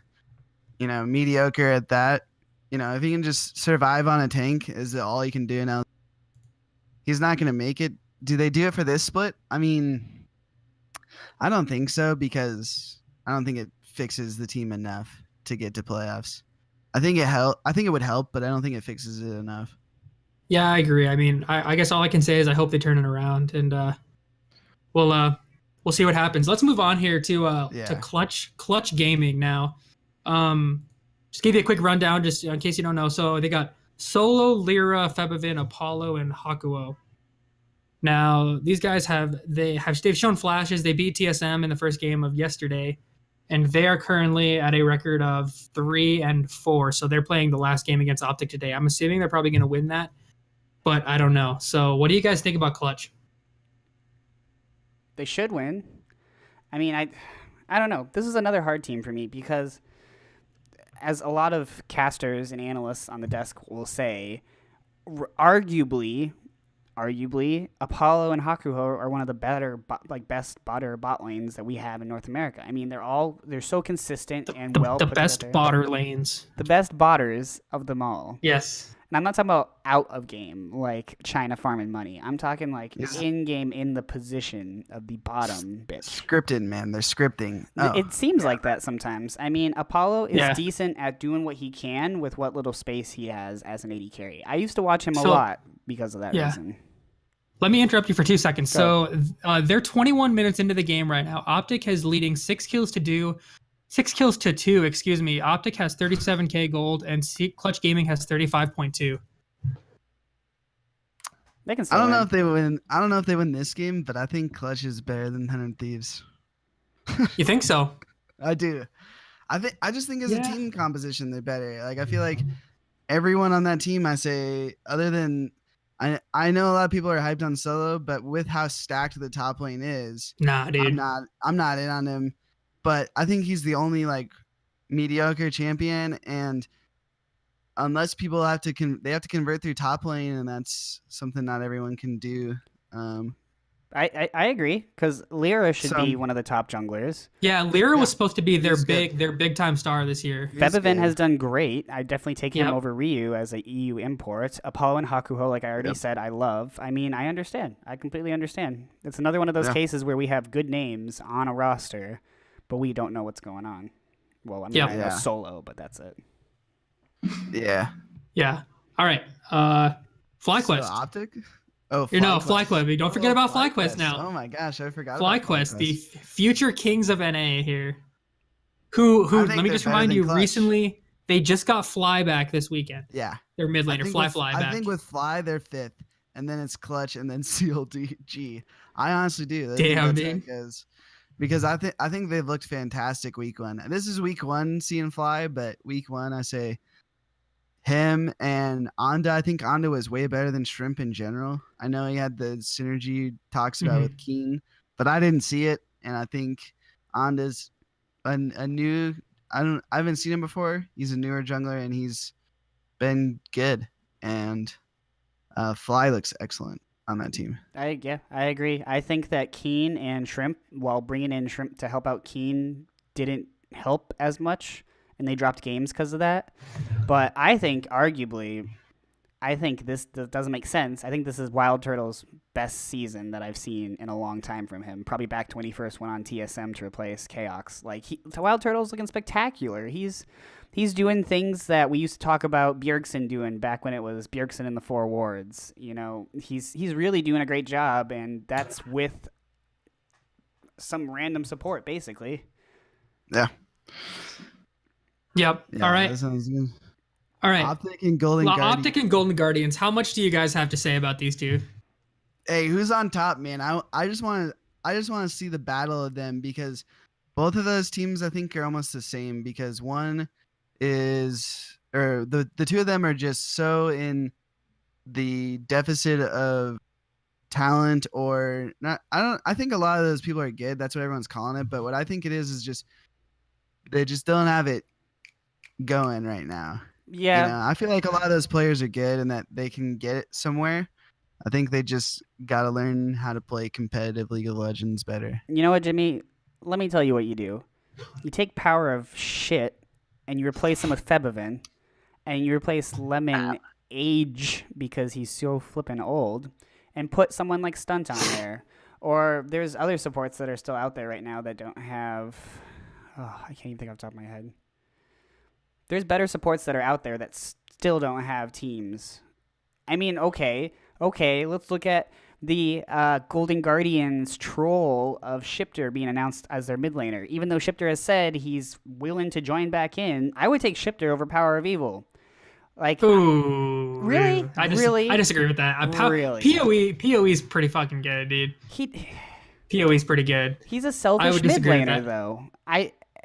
mediocre at that, if he can just survive on a tank is all he can do now, he's not going to make it. Do they do it for this split? I mean, I don't think so, because I don't think it fixes the team enough to get to playoffs. I think it would help, but I don't think it fixes it enough. Yeah, I agree. I mean, I guess all I can say is I hope they turn it around, and we'll see what happens. Let's move on here to Clutch Gaming now. Just give you a quick rundown, just in case you don't know. So they got Solo, Lyra, Febivin, Apollo, and Hakuo. Now these guys they've shown flashes. They beat TSM in the first game of yesterday, and they are currently at a record of 3-4. So they're playing the last game against Optic today. I'm assuming they're probably going to win that, but I don't know. So what do you guys think about Clutch? They should win. I mean, I don't know. This is another hard team for me because, as a lot of casters and analysts on the desk will say, arguably arguably, Apollo and Hakuho are one of the best bot lanes that we have in North America. I mean, they're so consistent and The put best together. botter lanes. The best botters of them all. Yes. And I'm not talking about out of game, like China farming money. I'm talking like in game, in the position of the bottom bitch. Scripted, man. They're scripting. Oh. It seems like that sometimes. I mean, Apollo is decent at doing what he can with what little space he has as an AD carry. I used to watch him a lot because of that reason. Let me interrupt you for 2 seconds. Go. So they're 21 minutes into the game right now. Optic has leading 6 kills to 2. Optic has 37k gold and Clutch Gaming has 35.2. They can. I don't know if they win. I don't know if they win this game, but I think Clutch is better than 100 Thieves. You think so? I do. I just think as a team composition they're better. Like I feel like everyone on that team, I say, other than I know a lot of people are hyped on Solo, but with how stacked the top lane is, nah, dude, I'm not in on him. But I think he's the only like mediocre champion, and unless people have to convert through top lane, and that's something not everyone can do. I agree, because Lyra should be one of the top junglers. Yeah, Lyra was supposed to be their big time star this year. Febiven has done great. I definitely take him over Ryu as a EU import. Apollo and Hakuho, like I already said, I love. I mean, I understand. I completely understand. It's another one of those cases where we have good names on a roster, but we don't know what's going on. Well, I mean, I know Solo, but that's it. Yeah. Yeah. All right. FlyQuest. So Optic? Oh, FlyQuest. Don't forget about FlyQuest now. Oh my gosh, I forgot FlyQuest, the future kings of NA here. Who let me just remind you, recently they just got Fly back this weekend. Yeah. Their mid laner, Fly back. I think with Fly, they're 5th, and then it's Clutch, and then CLG. I honestly do. Damn, dude. Because I think they've looked fantastic week 1. This is week 1 seeing Fly, but week 1 I say him and Onda. I think Onda was way better than Shrimp in general. I know he had the synergy talks about with Keen, but I didn't see it, and I think Onda's a new. I haven't seen him before. He's a newer jungler, and he's been good. And Fly looks excellent on that team. I agree. I think that Keen and Shrimp, while bringing in Shrimp to help out Keen, didn't help as much, and they dropped games because of that. But I think, arguably, this doesn't make sense. I think this is Wild Turtle's best season that I've seen in a long time from him. Probably back to when he first went on TSM to replace Chaox. Like, Wild Turtle's looking spectacular. He's doing things that we used to talk about Bjergsen doing back when it was Bjergsen in the 4 wards. You know, he's really doing a great job, and that's with some random support, basically. Yeah. Yep. Yeah, all right. That sounds good. All right. Optic and Golden Guardians. Optic and Golden Guardians. How much do you guys have to say about these two? Hey, who's on top, man? I just want to see the battle of them, because both of those teams I think are almost the same, because one is, or the two of them are just so in the deficit of talent, or not. I think a lot of those people are good. That's what everyone's calling it. But what I think it is just they just don't have it going right now. Yeah. You know, I feel like a lot of those players are good and that they can get it somewhere. I think they just got to learn how to play competitive League of Legends better. You know what, Jimmy? Let me tell you what you do. You take Power of Shit and you replace him with Febiven, and you replace Lemon Age because he's so flippin' old, and put someone like Stunt on there. Or there's other supports that are still out there right now that don't have... Oh, I can't even think off the top of my head. There's better supports that are out there that still don't have teams. I mean, okay, let's look at the Golden Guardians troll of Shifter being announced as their mid laner. Even though Shifter has said he's willing to join back in, I would take Shifter over Power of Evil. Like, ooh, really? I disagree with that. Really? PoE's pretty fucking good, dude. PoE's pretty good. He's a selfish mid laner, though.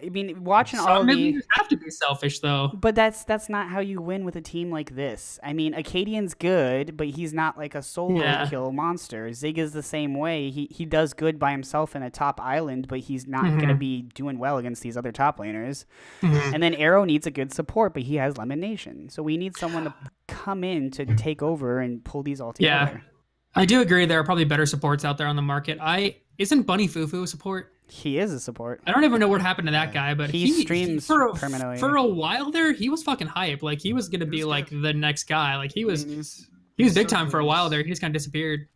I mean, watching all of the... have to be selfish, though. But that's not how you win with a team like this. I mean, Acadian's good, but he's not like a solo kill monster. Zig is the same way. He does good by himself in a top island, but he's not going to be doing well against these other top laners. And then Arrow needs a good support, but he has Lemon Nation. So we need someone to come in to take over and pull these all together. I do agree there are probably better supports out there on the market. Isn't Bunny Fufu a support? He is a support. I don't even know what happened to that guy, but He streams permanently. For a while there. He was fucking hype. Like he was gonna be like the next guy. Like he was He's big time for a while there. He just kind of disappeared.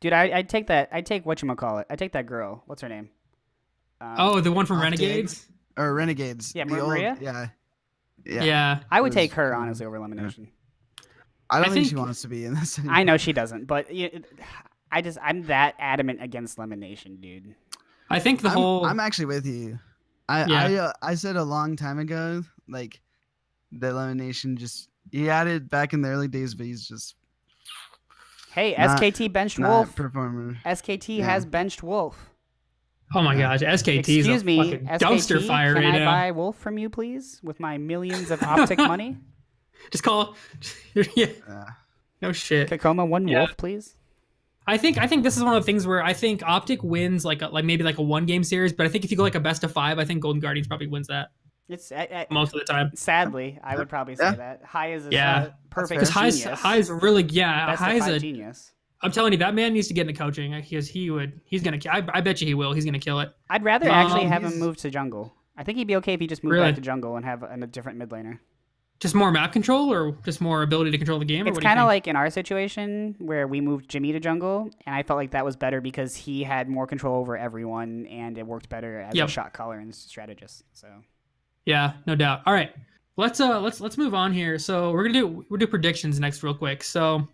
Dude, I'd take that. I'd take whatchamacallit. I'd take that girl. What's her name? Oh, the one from Renegades? Or Renegades. Yeah, the Maria? Yeah. I would take her, honestly, over Elimination. I don't think think- she wants to be in this anymore. I know she doesn't, but I'm that adamant against Elimination, dude. I think the whole I'm actually with you. I said a long time ago, like, the Elimination he had it back in the early days, but he's just Hey, not- SKT benched not Wolf. performer. SKT Yeah. has benched Wolf. Oh my gosh, SKT is a Excuse me, fucking SKT, dumpster fire can right I now. buy Wolf from you, please, with my millions of optic money? Just call. Yeah. Yeah. No shit. Kakoma, one Yeah. Wolf, please. I think this is one of the things where I think Optic wins like maybe like a 1-game series, but I think if you go like a best of 5, I think Golden Guardians probably wins that It's most of the time. sadly, I would probably say Yeah. that High is a Yeah. perfect Because genius. High's really Best of High's 5 a. genius. I'm telling you, that man needs to get into coaching. He's gonna. I bet you he will. He's gonna kill it. I'd rather actually have him he's- move to jungle. I think he'd be okay if he just moved Really? back to jungle and have a different mid laner. Just more map control, or just more ability to control the game. Or It's what do you kind of think? like in our situation where we moved Jimmy to jungle, and I felt like that was better because he had more control over everyone, and it worked better as Yep. a shot caller and strategist. So Yeah, no doubt. All right, let's move on here. So we'll do predictions next, real quick. So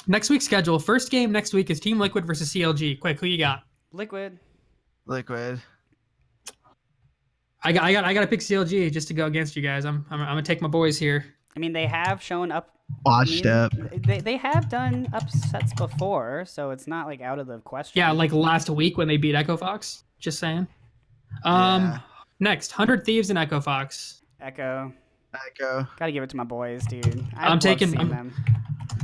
next week's schedule. First game next week is Team Liquid versus CLG. Quick, who you got? Liquid. Liquid. I got to pick CLG just to go against you guys. I'm gonna take my boys here. I mean, they have shown up. Washed up. They have done upsets before, so it's not like out of the question. Yeah, like last week when they beat Echo Fox. Just saying. Yeah. Next, 100 Thieves and Echo Fox. Echo. Echo. Gotta give it to my boys, dude. I'm taking them.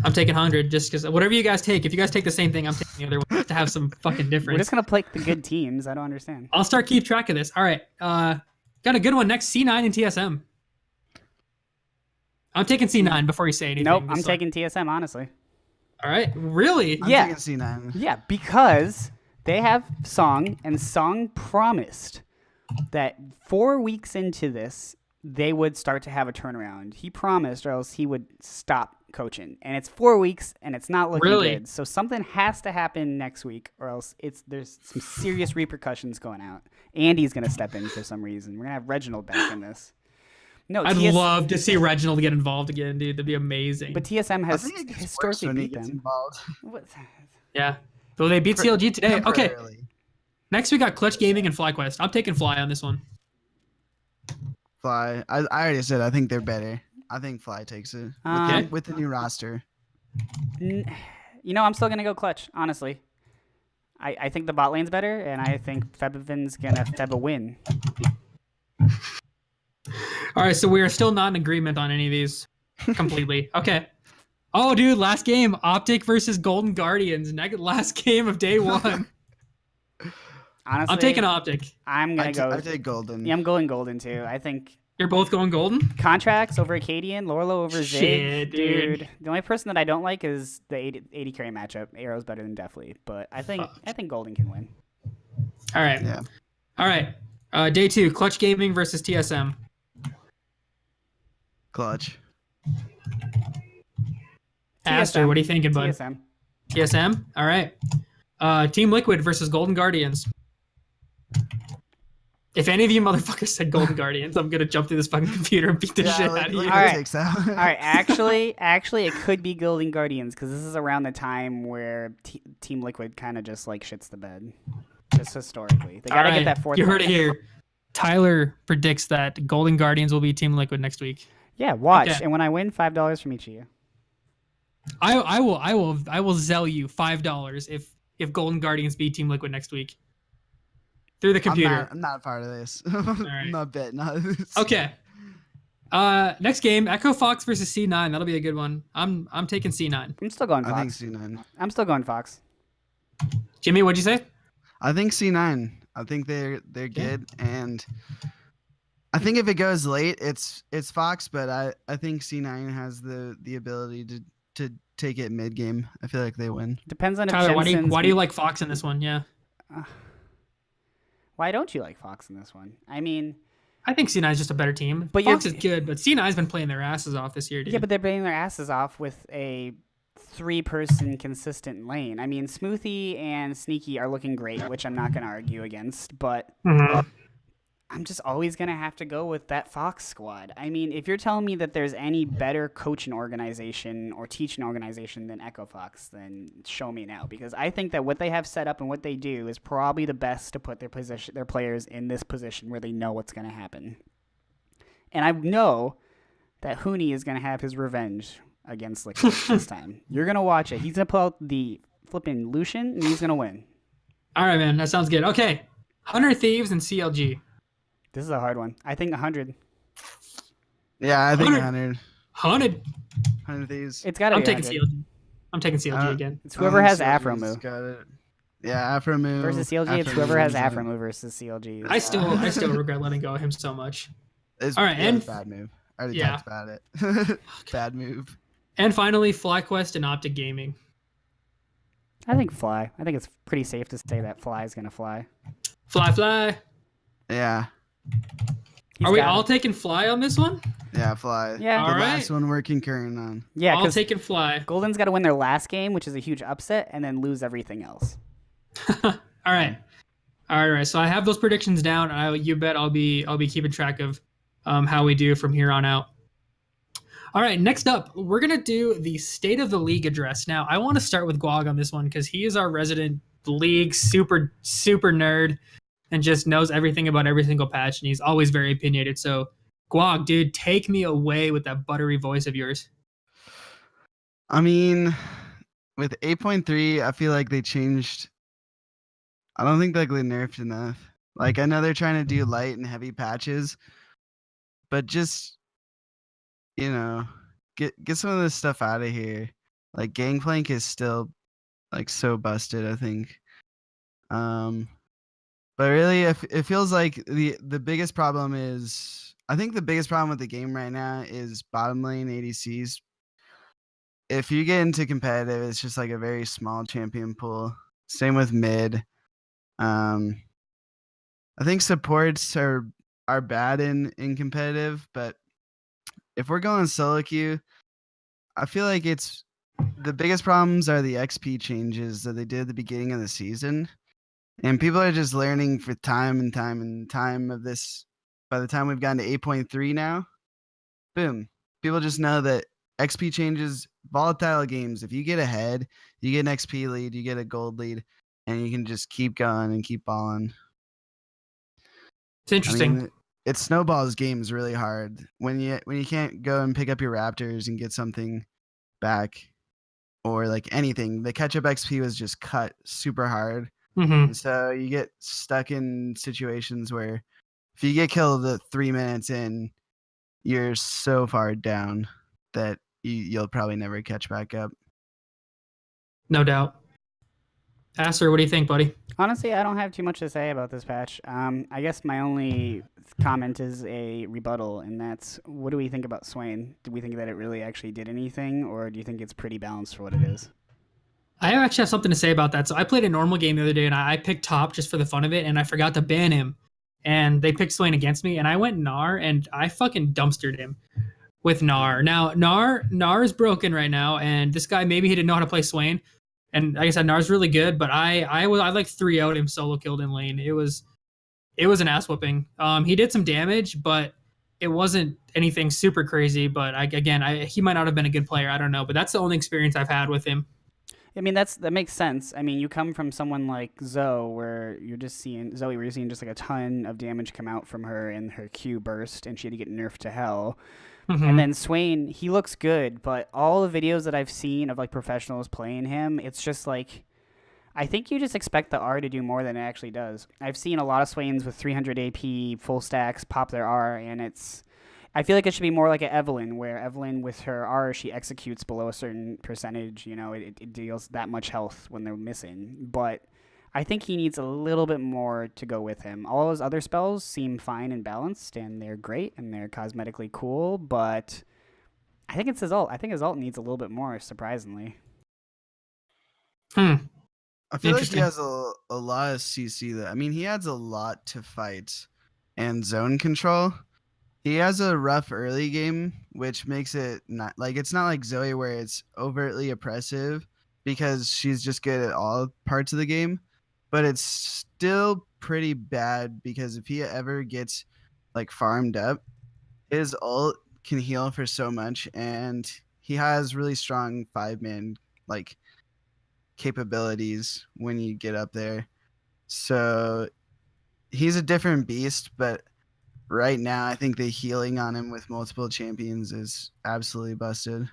I'm taking 100 just because whatever you guys take. If you guys take the same thing, I'm taking the other one just to have some fucking We're difference. just gonna play the good teams. I don't understand. I'll start keep track of this. All right. Got a good one next. C9 and TSM. I'm taking C9 before you say anything. Nope, I'm Just like- taking TSM, honestly. All right. Really? I'm Yeah. taking C9. Yeah, because they have Song, and Song promised that 4 weeks into this, they would start to have a turnaround. He promised, or else he would stop coaching. And it's 4 weeks, and it's not looking Really? good. So something has to happen next week, or else there's some serious repercussions going out. Andy's gonna step in for some reason. We're gonna have Reginald back in this. No, I'd love to see Reginald get involved again, dude. That'd be amazing. But TSM I has think it gets worse historically when he beat gets them. involved. What? yeah. So they beat CLG today. Okay. Temporarily. Next we got Clutch Gaming and FlyQuest. I'm taking Fly on this one. Fly. I already said I think they're better. I think Fly takes it Okay. with the new roster. You know, I'm still gonna go Clutch. Honestly, I think the bot lane's better, and I think Febivin's gonna Feb a win. All right, so we are still not in agreement on any of these completely. Okay. Oh, dude, last game, Optic versus Golden Guardians. Last game of day one. Honestly, I'm taking Optic. I'm gonna go. I take Golden. Yeah, I'm going Golden too. I think You're both going Golden? contracts over Acadian, Lorlo over Zig. Shit, dude. The only person that I don't like is the 80 carry matchup. Arrow's better than Deathly, but I think Golden can win. All right. Yeah. All right. Day 2, Clutch Gaming versus TSM. Clutch. Aster, what are you thinking, bud? TSM. TSM? All right. Team Liquid versus Golden Guardians. If any of you motherfuckers said Golden Guardians, I'm gonna jump through this fucking computer and beat the shit out of you. All right. Takes that. All right, actually, it could be Golden Guardians because this is around the time where Team Liquid kind of just like shits the bed, just historically. They gotta All get right, that fourth. You heard it one. here. Tyler predicts that Golden Guardians will be Team Liquid next week. Yeah, watch, Okay. and when I win, $5 from each of you. I will zell you $5 if Golden Guardians beat Team Liquid next week. Through the computer. I'm not part of this. right. I'm not betting on this. Okay. Next game, Echo Fox versus C9. That'll be a good one. I'm taking C9. I'm still going I think Fox. C9. I'm still going Fox. Jimmy, what'd you say? I think C9. I think they're good, and I think if it goes late, it's Fox. But I think C9 has the ability to take it mid game. I feel like they win. Depends on if Tyler, Jensen's why do you like Fox in this one? Yeah. Why don't you like Fox in this one? I mean, I think C9 is just a better team. But Fox is you're- good, but C9's been playing their asses off this year, dude. yeah, but they're playing their asses off with a 3-person consistent lane. I mean, Smoothie and Sneaky are looking great, which I'm not going to argue against, but Mhm. I'm just always going to have to go with that Fox squad. I mean, if you're telling me that there's any better coaching organization or teaching organization than Echo Fox, then show me now, because I think that what they have set up and what they do is probably the best to put their players in this position where they know what's going to happen. And I know that Hooney is going to have his revenge against Liquid this time. You're going to watch it. He's going to pull out the flipping Lucian, and he's going to win. All right, man. That sounds good. Okay. 100 Thieves and CLG. This is a hard one. I think 100. Yeah, I think 100. 100. 100. 100 Thieves. It's got to I'm be taking 100. CLG. I'm taking CLG again. It's whoever has CLG's Afro move. got it. Yeah, Afro move. Versus CLG, it's Afro whoever has move. Afro move versus CLG. I still regret letting go of him so much. It's, All right, yeah, and- it's a bad move. I already Yeah. talked about it. Bad move. And finally, FlyQuest and Optic Gaming. I think Fly. I think it's pretty safe to say that Fly is going to fly. Fly. Yeah. He's Are we got all it. taking Fly on this one? Yeah, Fly. Yeah. The All last right. one we're concurring on. Yeah, all because taking Fly. Golden's got to win their last game, which is a huge upset, and then lose everything else. All right. All right. So I have those predictions down. You bet I'll be keeping track of how we do from here on out. All right. Next up, we're gonna do the State of the League address. Now, I want to start with Guag on this one because he is our resident league super nerd and just knows everything about every single patch, and he's always very opinionated. So, Guag, dude, take me away with that buttery voice of yours. I mean, with 8.3, I feel like they changed. I don't think like they nerfed enough. Like, I know they're trying to do light and heavy patches, but just, you know, get some of this stuff out of here. Like, Gangplank is still like so busted, I think. But really, it feels like the biggest problem is, I think the biggest problem with the game right now is bottom lane ADCs. If you get into competitive, it's just like a very small champion pool. Same with mid. I think supports are bad in competitive, but if we're going solo queue, I feel like it's the biggest problems are the XP changes that they did at the beginning of the season. And people are just learning for time and time and time of this. By the time we've gotten to 8.3 now, boom. People just know that XP changes, volatile games. If you get ahead, you get an XP lead, you get a gold lead, and you can just keep going and keep balling. It's interesting. I mean, it snowballs games really hard when you can't go and pick up your Raptors and get something back, or like anything. The catch up XP was just cut super hard. Mm-hmm. And so you get stuck in situations where if you get killed at 3 minutes in, you're so far down that you'll probably never catch back up. No doubt. Aster, what do you think, buddy? Honestly, I don't have too much to say about this patch. I guess my only comment is a rebuttal, and that's, what do we think about Swain? Do we think that it really actually did anything, or do you think it's pretty balanced for what it is? I actually have something to say about that. So I played a normal game the other day, and I picked top just for the fun of it, and I forgot to ban him. And they picked Swain against me, and I went Gnar, and I fucking dumpstered him with Gnar. Now, Gnar is broken right now, and this guy, maybe he didn't know how to play Swain. And like I said, Gnar's really good, but I like 3-0'd him solo killed in lane. It was an ass whooping. He did some damage, but it wasn't anything super crazy. But he might not have been a good player. I don't know, but that's the only experience I've had with him. I mean, that makes sense. I mean, you come from someone like Zoe, where you're seeing just like a ton of damage come out from her in her Q burst, and she had to get nerfed to hell. Mm-hmm. And then Swain, he looks good, but all the videos that I've seen of like professionals playing him, it's just like, I think you just expect the R to do more than it actually does. I've seen a lot of Swains with 300 AP full stacks pop their R, and I feel like it should be more like an Evelyn, where Evelyn with her R, she executes below a certain percentage. You know, it deals that much health when they're missing. But I think he needs a little bit more to go with him. All his other spells seem fine and balanced, and they're great, and they're cosmetically cool, but I think it's his ult. I think his ult needs a little bit more, surprisingly. Hmm. I feel like he Interesting. has a lot of CC. That I mean, he adds a lot to fight and zone control. He has a rough early game, which makes it not like it's not like Zoe where it's overtly oppressive because she's just good at all parts of the game, but it's still pretty bad because if he ever gets like farmed up, his ult can heal for so much, and he has really strong 5-man like capabilities when you get up there. So he's a different beast, but right now I think the healing on him with multiple champions is absolutely busted.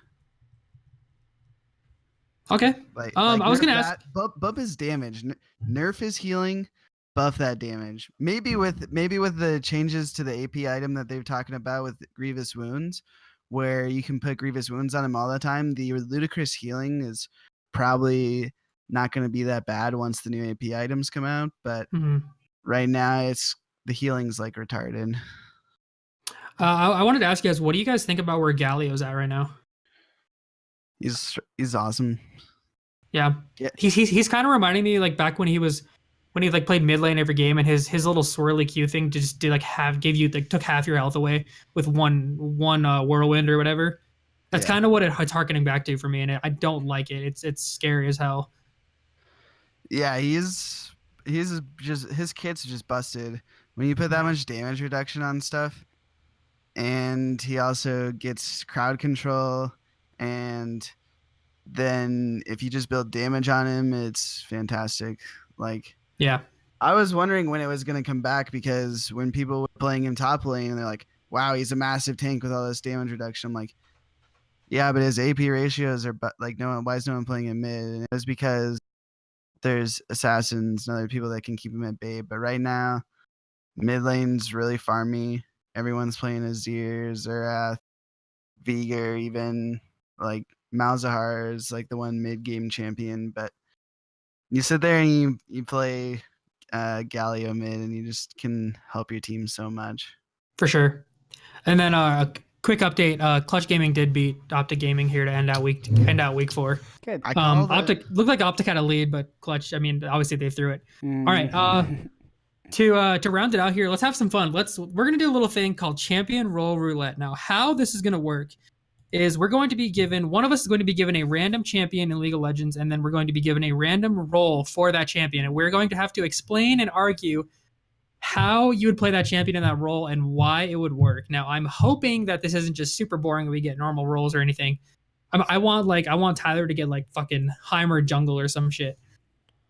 Okay. Like I was nerf gonna ask. that, buff his damage, nerf his healing, buff that damage. Maybe with the changes to the AP item that they're talking about with Grievous Wounds, where you can put Grievous Wounds on him all the time. The ludicrous healing is probably not going to be that bad once the new AP items come out. But Mhm. right now, the healing's like retarded. I wanted to ask you guys, what do you guys think about where Galio's at right now? He's awesome. Yeah, Yeah. he's kind of reminding me like back when he like played mid lane every game, and his little swirly Q thing just did like took half your health away with one whirlwind or whatever. That's Yeah. kind of what it's harkening back to for me, and I don't like it. It's scary as hell. Yeah, he's just his kit's just busted when you put that much damage reduction on stuff, and he also gets crowd control, and then if you just build damage on him, it's fantastic. Like Yeah, I was wondering when it was gonna come back because when people were playing him top lane and they're like, "Wow, he's a massive tank with all this damage reduction," I'm like, "Yeah, but his AP ratios are like no one. Why is no one playing him mid?" And it was because there's assassins and other people that can keep him at bay. But right now, mid lane's really farmy. Everyone's playing Azir, Xerath, Veigar, even like Malzahar is like the one mid game champion. But you sit there and you play Galio mid, and you just can help your team so much. for sure. And then a quick update: Clutch Gaming did beat Optic Gaming here to end out week 4. Good. I called it. Optic looked like Optic had a lead, but Clutch. I mean, obviously they threw it. Mm. All right. To round it out here, let's have some fun. We're gonna do a little thing called Champion Roll Roulette. Now, how this is gonna work is one of us is going to be given a random champion in League of Legends, and then we're going to be given a random role for that champion, and we're going to have to explain and argue how you would play that champion in that role and why it would work. Now, I'm hoping that this isn't just super boring and we get normal roles or anything. I want Tyler to get like fucking Heimer jungle or some shit,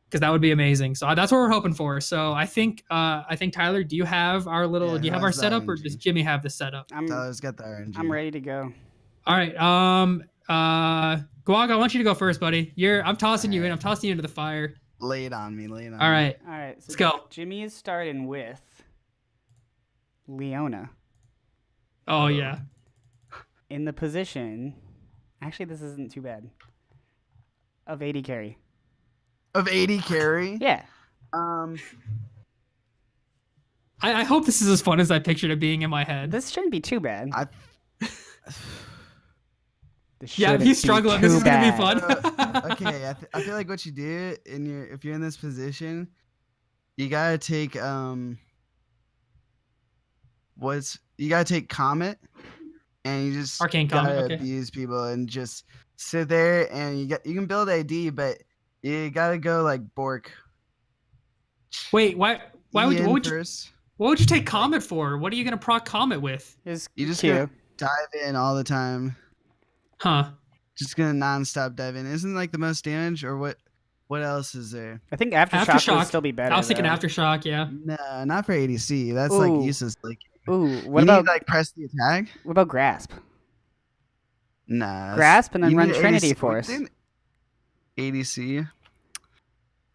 because that would be amazing. So that's what we're hoping for. So I think Tyler, do you have our Yeah, do you have who our has the setup, or RNG? does Jimmy have the setup? Tyler's got the RNG. I'm ready to go. All right. Guag, I want you to go first, buddy. I'm tossing you in. I'm tossing you into the fire. Lay it on me. All right. All right. So Let's go. Jimmy is starting with Leona Oh yeah. in the position. Actually, this isn't too bad. Of 80 carry. Of 80 carry. Yeah. I hope this is as fun as I pictured it being in my head. This shouldn't be too bad. This Yeah, if shouldn't you be struggle, too this is gonna be bad. fun. Okay, I feel like what you do if you're in this position, you gotta take you gotta take Comet, and you just Arcane gotta Comet, okay. abuse people and just sit there, and you can build AD, but you gotta go like Bork. Wait, why would Ian what would you first. what would you take Comet for? What are you gonna proc Comet with? His You just Q. gotta dive in all the time. Huh? Just gonna nonstop dive in. Isn't like the most damage, or what? What else is there? I think Aftershock would still be better. I was thinking though. Aftershock, yeah. No, not for ADC. That's Ooh. like useless. Like Ooh, you what need about to like press the attack. what about Grasp? Nah. that's- Grasp and then you run need Trinity ADC. Force. ADC.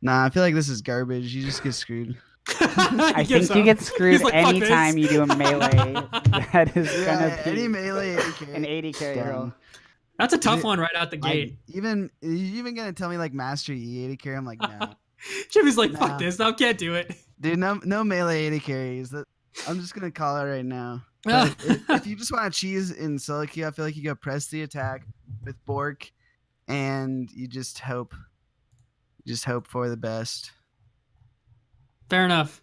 Nah, I feel like this is garbage. You just get screwed. I think you get screwed like, "Fuck anytime this." you do a melee. That is Yeah, gonna be any melee AD carry. an 80 carry Done. roll. That's a tough one right out the Like, gate. you even gonna tell me like Master E AD carry? I'm like, no. Jimmy's like, Nah. fuck this, I can't do it. Dude, no melee AD carries. I'm just gonna call it right now. But if you just want to cheese in solo queue, I feel like you go press the attack with Bork, and you just hope for the best. Fair enough.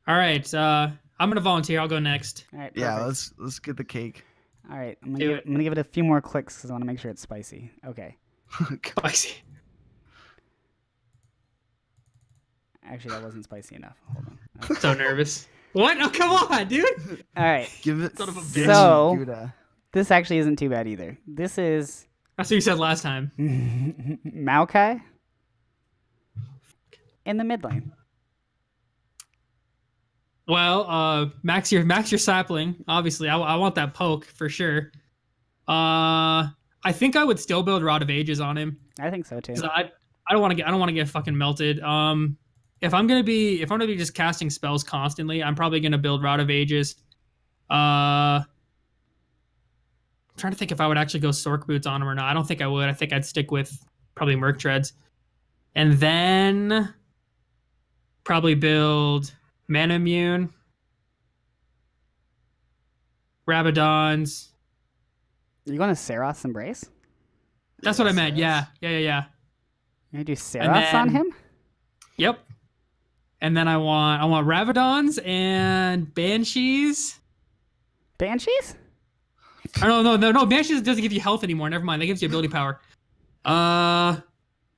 All right, I'm gonna volunteer. I'll go next. All right. Yeah, Perfect. let's get the cake. All right. I'm Do gonna give it a few more clicks because I want to make sure it's spicy. Okay. Spicy. Actually, that wasn't spicy enough. Hold on. So nervous. What? Oh, come on, dude. All right. Give it. Son of a give bitch. it So- Gouda. This actually isn't too bad either. This is That's what you said last time. Maokai in the mid lane. Well, max your sapling. Obviously, I want that poke for sure. I think I would still build Rod of Ages on him. I think so too. 'Cause I don't want to get fucking melted. If I'm gonna be just casting spells constantly, I'm probably gonna build Rod of Ages. I'm trying to think if I would actually go Sork Boots on him or not. I don't think I would. I think I'd stick with probably Merc Treads, and then probably build Mana Immune, Rabadons. You going to Seraph's Embrace? That's what I meant. Yeah. You gonna do Seraph's on then- him? Yep. And then I want Rabadons and Banshees. Banshees? Oh, no. Banshees doesn't give you health anymore. Never mind. That gives you ability power.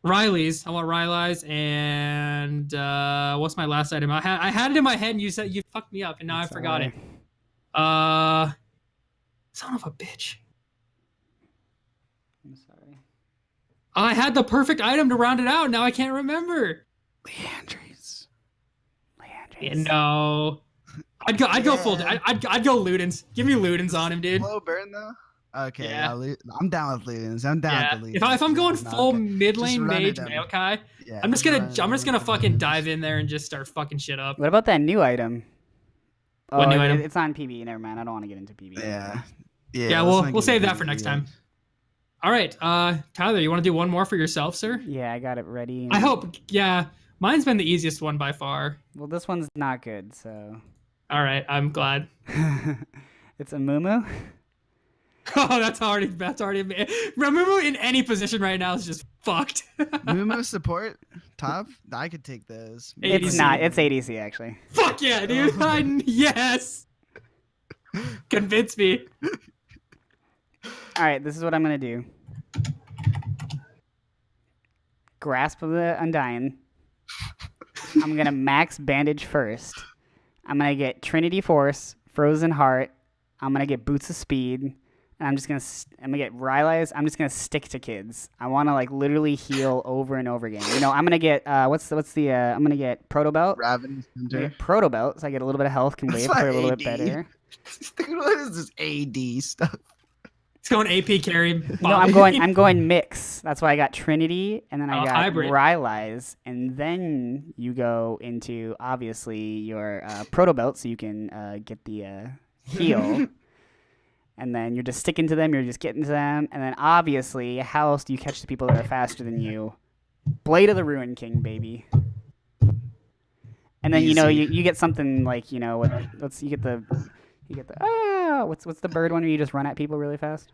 Riley's. I want Riley's and what's my last item? I had it in my head and you said you fucked me up and now I forgot it. Son of a bitch. I'm sorry. I had the perfect item to round it out. Now I can't remember. Leandries. Yeah, no. I'd go full. I'd go Ludens. Give me Ludens on him, dude. Slow burn though. Okay, Yeah. I'm down with Ludens. I'm down with the Ludens. If I'm going No, full okay. mid lane Just run mage it down. Maokai, Yeah, I'm just run gonna it. fucking dive in there and just start fucking shit up. What about that new item? What new item? It's on PB. Never mind. I don't want to get into PB. Yeah. Yeah, let's not we'll get save into that for next yet. time. All right, Tyler, you want to do one more for yourself, sir? Yeah, I got it ready. I hope. Yeah, mine's been the easiest one by far. Well, this one's not good, so. All right, I'm glad. It's a Mumu. Oh, that's already. Remember, in any position right now is just fucked. Mumu support top. I could take those. It's ADC. not. It's ADC actually. Fuck yeah, dude! Yes. Convince me. All right, this is what I'm gonna do. Grasp of the Undying. I'm gonna max bandage first. I'm gonna get Trinity Force, Frozen Heart. I'm gonna get Boots of Speed, and I'm gonna get Rylai's. I'm just gonna stick to kids. I want to like literally heal over and over again. You know, I'm gonna get I'm gonna get Proto Belt. Raven I'm gonna Center. get Proto Belt, so I get a little bit of health. Can That's wave for a not little bit AD. better. What is this AD stuff? It's going AP carry. No, I'm going mix. That's why I got Trinity, and then I got hybrid. Rylai's, and then you go into obviously your Proto Belt, so you can get the heal, and then you're just sticking to them. You're just getting to them, and then obviously, how else do you catch the people that are faster than you? Blade of the Ruin King, baby. And then Easy. you get something like you get the what's the bird one where you just run at people really fast?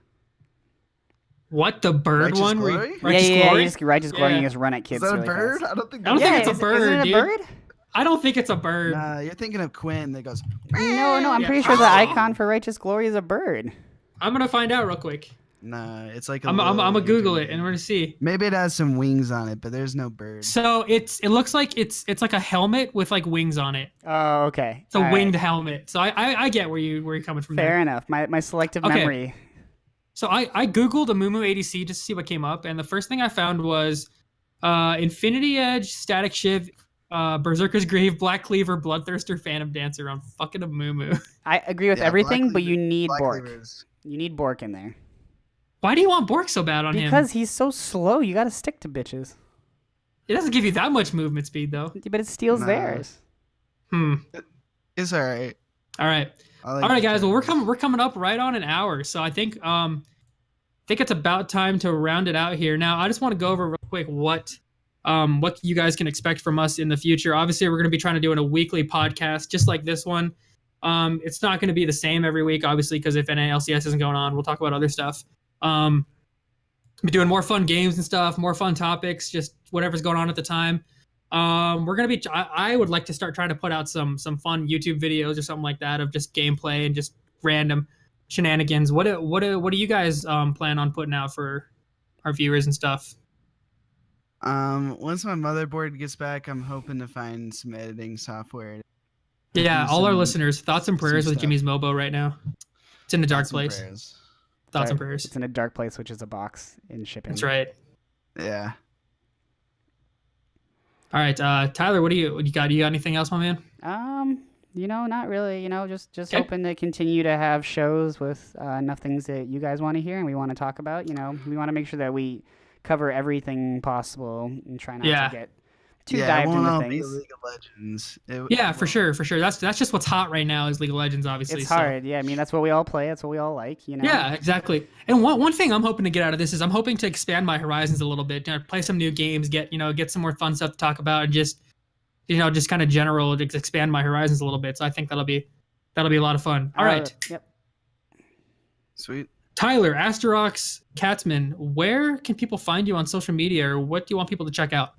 What, the bird Righteous one? Where Glory? you, Righteous yeah, Glory? you just Righteous Glory, and you Yeah. just run at Is kids that a really bird? fast. I don't think. I don't think it's a is bird, it a dude. bird? I don't think it's a bird. Nah, you're thinking of Quinn that goes. No, I'm Yeah. pretty sure the icon for Righteous Glory is a bird. I'm gonna find out real quick. Nah, it's like. I'm gonna Google it and we're gonna see. Maybe it has some wings on it, but there's no bird. So it looks like it's like a helmet with like wings on it. Oh, okay. It's a All right. winged helmet. So I get where you're coming from there. Fair enough. My selective Okay. memory. So I googled a Mumu ADC just to see what came up, and the first thing I found was Infinity Edge, Static Shiv, Berserker's Grave, Black Cleaver, Bloodthirster, Phantom Dancer on fucking a Mumu. I agree with Yeah, everything, Black but you Cleaver- need Black Bork. Cleavers. You need Bork in there. Why do you want Bork so bad on him? Because he's so slow, you gotta stick to bitches. It doesn't give you that much movement speed though. But it steals Nah. theirs. It's all right. All right. I like All right, the guys. Well, Cleavers. we're coming up right on an hour, so I think it's about time to round it out here. Now, I just want to go over real quick what what you guys can expect from us in the future. Obviously, we're going to be trying to do a weekly podcast just like this one. It's not going to be the same every week, obviously, because if NALCS isn't going on, we'll talk about other stuff. Be doing more fun games and stuff, more fun topics, just whatever's going on at the time. We're gonna be. I would like to start trying to put out some fun YouTube videos or something like that of just gameplay and just random shenanigans. What do you guys plan on putting out for our viewers and stuff? Once my motherboard gets back, I'm hoping to find some editing software. Yeah, all our listeners, thoughts and prayers with stuff. Jimmy's Mobo right now. It's in a dark Thoughts and place. prayers. Thoughts and prayers. It's in a dark place, which is a box in shipping. That's right. Yeah. All right, Tyler, what do you got? You got anything else, my man? Not really. Just Okay. hoping to continue to have shows with enough things that you guys want to hear and we want to talk about. We want to make sure that we cover everything possible and try not to get too dived it won't into all be things. League of Legends. Yeah, for sure. That's just what's hot right now is League of Legends, obviously. It's so. hard. Yeah, I mean, that's what we all play. That's what we all like, Yeah, exactly. And one thing I'm hoping to get out of this is I'm hoping to expand my horizons a little bit, play some new games, get some more fun stuff to talk about, and just kind of general, just expand my horizons a little bit. So I think that'll be a lot of fun. All right. Yep. Sweet. Tyler, Asteroix, Catsman, where can people find you on social media, or what do you want people to check out?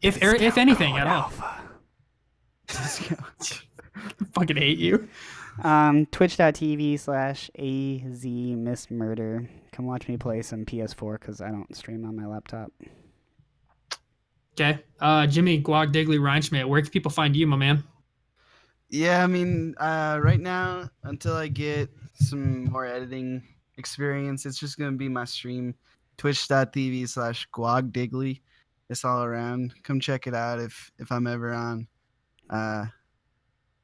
If anything at all. Fucking hate you. Twitch.tv/azmissmurder. Come watch me play some PS4 because I don't stream on my laptop. Okay. Jimmy Guagdiggly Reinschmidt, where can people find you, my man? Yeah, I mean, right now, until I get some more editing experience, it's just going to be my stream, twitch.tv/Guagdiggly. It's all around. Come check it out if I'm ever on.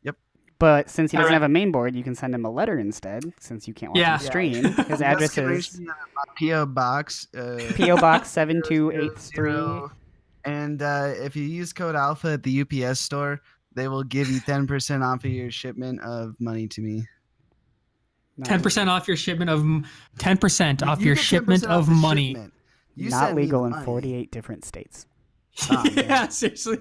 Yep. But since he doesn't have a main board, you can send him a letter instead, since you can't watch him stream. His address is P.O. Box. P.O. Box 7283. And if you use code Alpha at the UPS store, they will give you 10% off of your shipment of money to me. 10% off your shipment of 10% off your shipment of money. Not legal in 48 different states. Oh, yeah, seriously.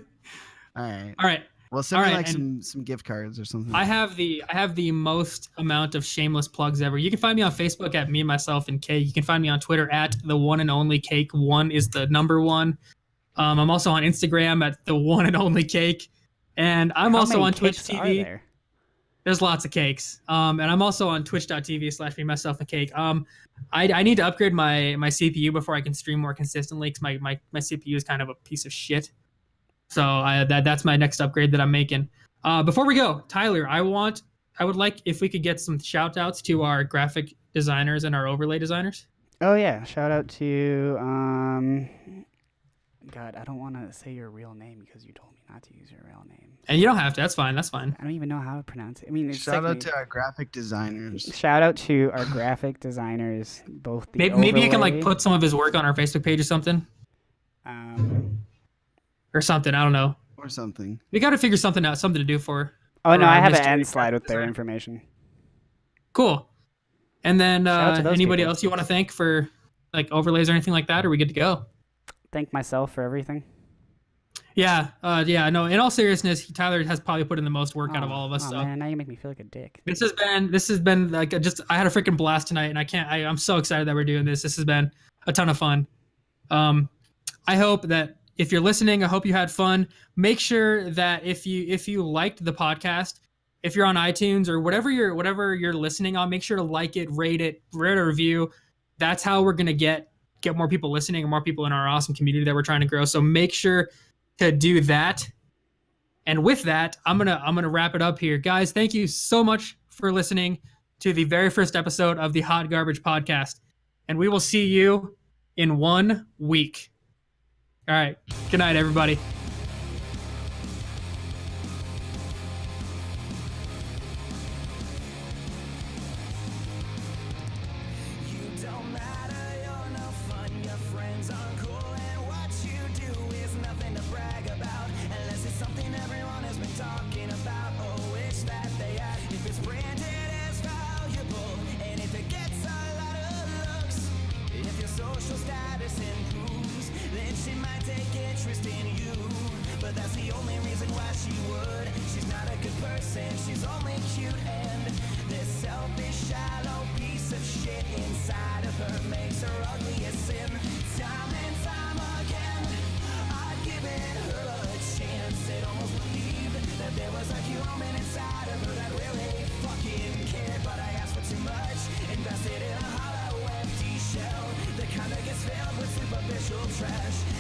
All right. Well, send me some gift cards or something. I have the most amount of shameless plugs ever. You can find me on Facebook at me, myself, and Cake. You can find me on Twitter at the one and only Cake. 1 is the number 1. I'm also on Instagram at the one and only Cake, and I'm also on Twitch TV. There's lots of cakes. And I'm also on twitch.tv/Memyselfandcake. I need to upgrade my CPU before I can stream more consistently because my CPU is kind of a piece of shit. So that's my next upgrade that I'm making. Before we go, Tyler, I would like if we could get some shout outs to our graphic designers and our overlay designers. Oh yeah, shout out to God, I don't want to say your real name because you told me not to use your real name. And you don't have to. That's fine. That's fine. I don't even know how to pronounce it. I mean, shout out to our graphic designers. Shout out to our graphic designers, both the maybe you can like put some of his work on our Facebook page or something. Or something. I don't know. Or something. We got to figure something out. Something to do for. Oh no, I have an end slide with their information. Cool. And then anybody people. else you want to thank for like overlays or anything like that? Or are we good to go? Thank myself for everything. Yeah, no. In all seriousness, Tyler has probably put in the most work out of all of us. Oh so man, now you make me feel like a dick. This has been like I had a freaking blast tonight, and I'm so excited that we're doing this. This has been a ton of fun. I hope that if you're listening, I hope you had fun. Make sure that if you liked the podcast, if you're on iTunes or whatever you're listening on, make sure to like it, rate a review. That's how we're gonna get more people listening and more people in our awesome community that we're trying to grow. So make sure to do that. And with that, I'm gonna wrap it up here. Guys, thank you so much for listening to the very first episode of the Hot Garbage Podcast. And we will see you in 1 week. All right. Good night, everybody. Social status improves. but that's the only reason why she would. She's not a good person, she's only cute, and this selfish, shallow piece of shit inside of her makes her ugly as sin. Time and time again, I've given her a chance. It almost believed that there was a human inside of her that really fucking cared, but I asked for too much, invested in a hollow empty shell, the kind that gets filled with superficial trash.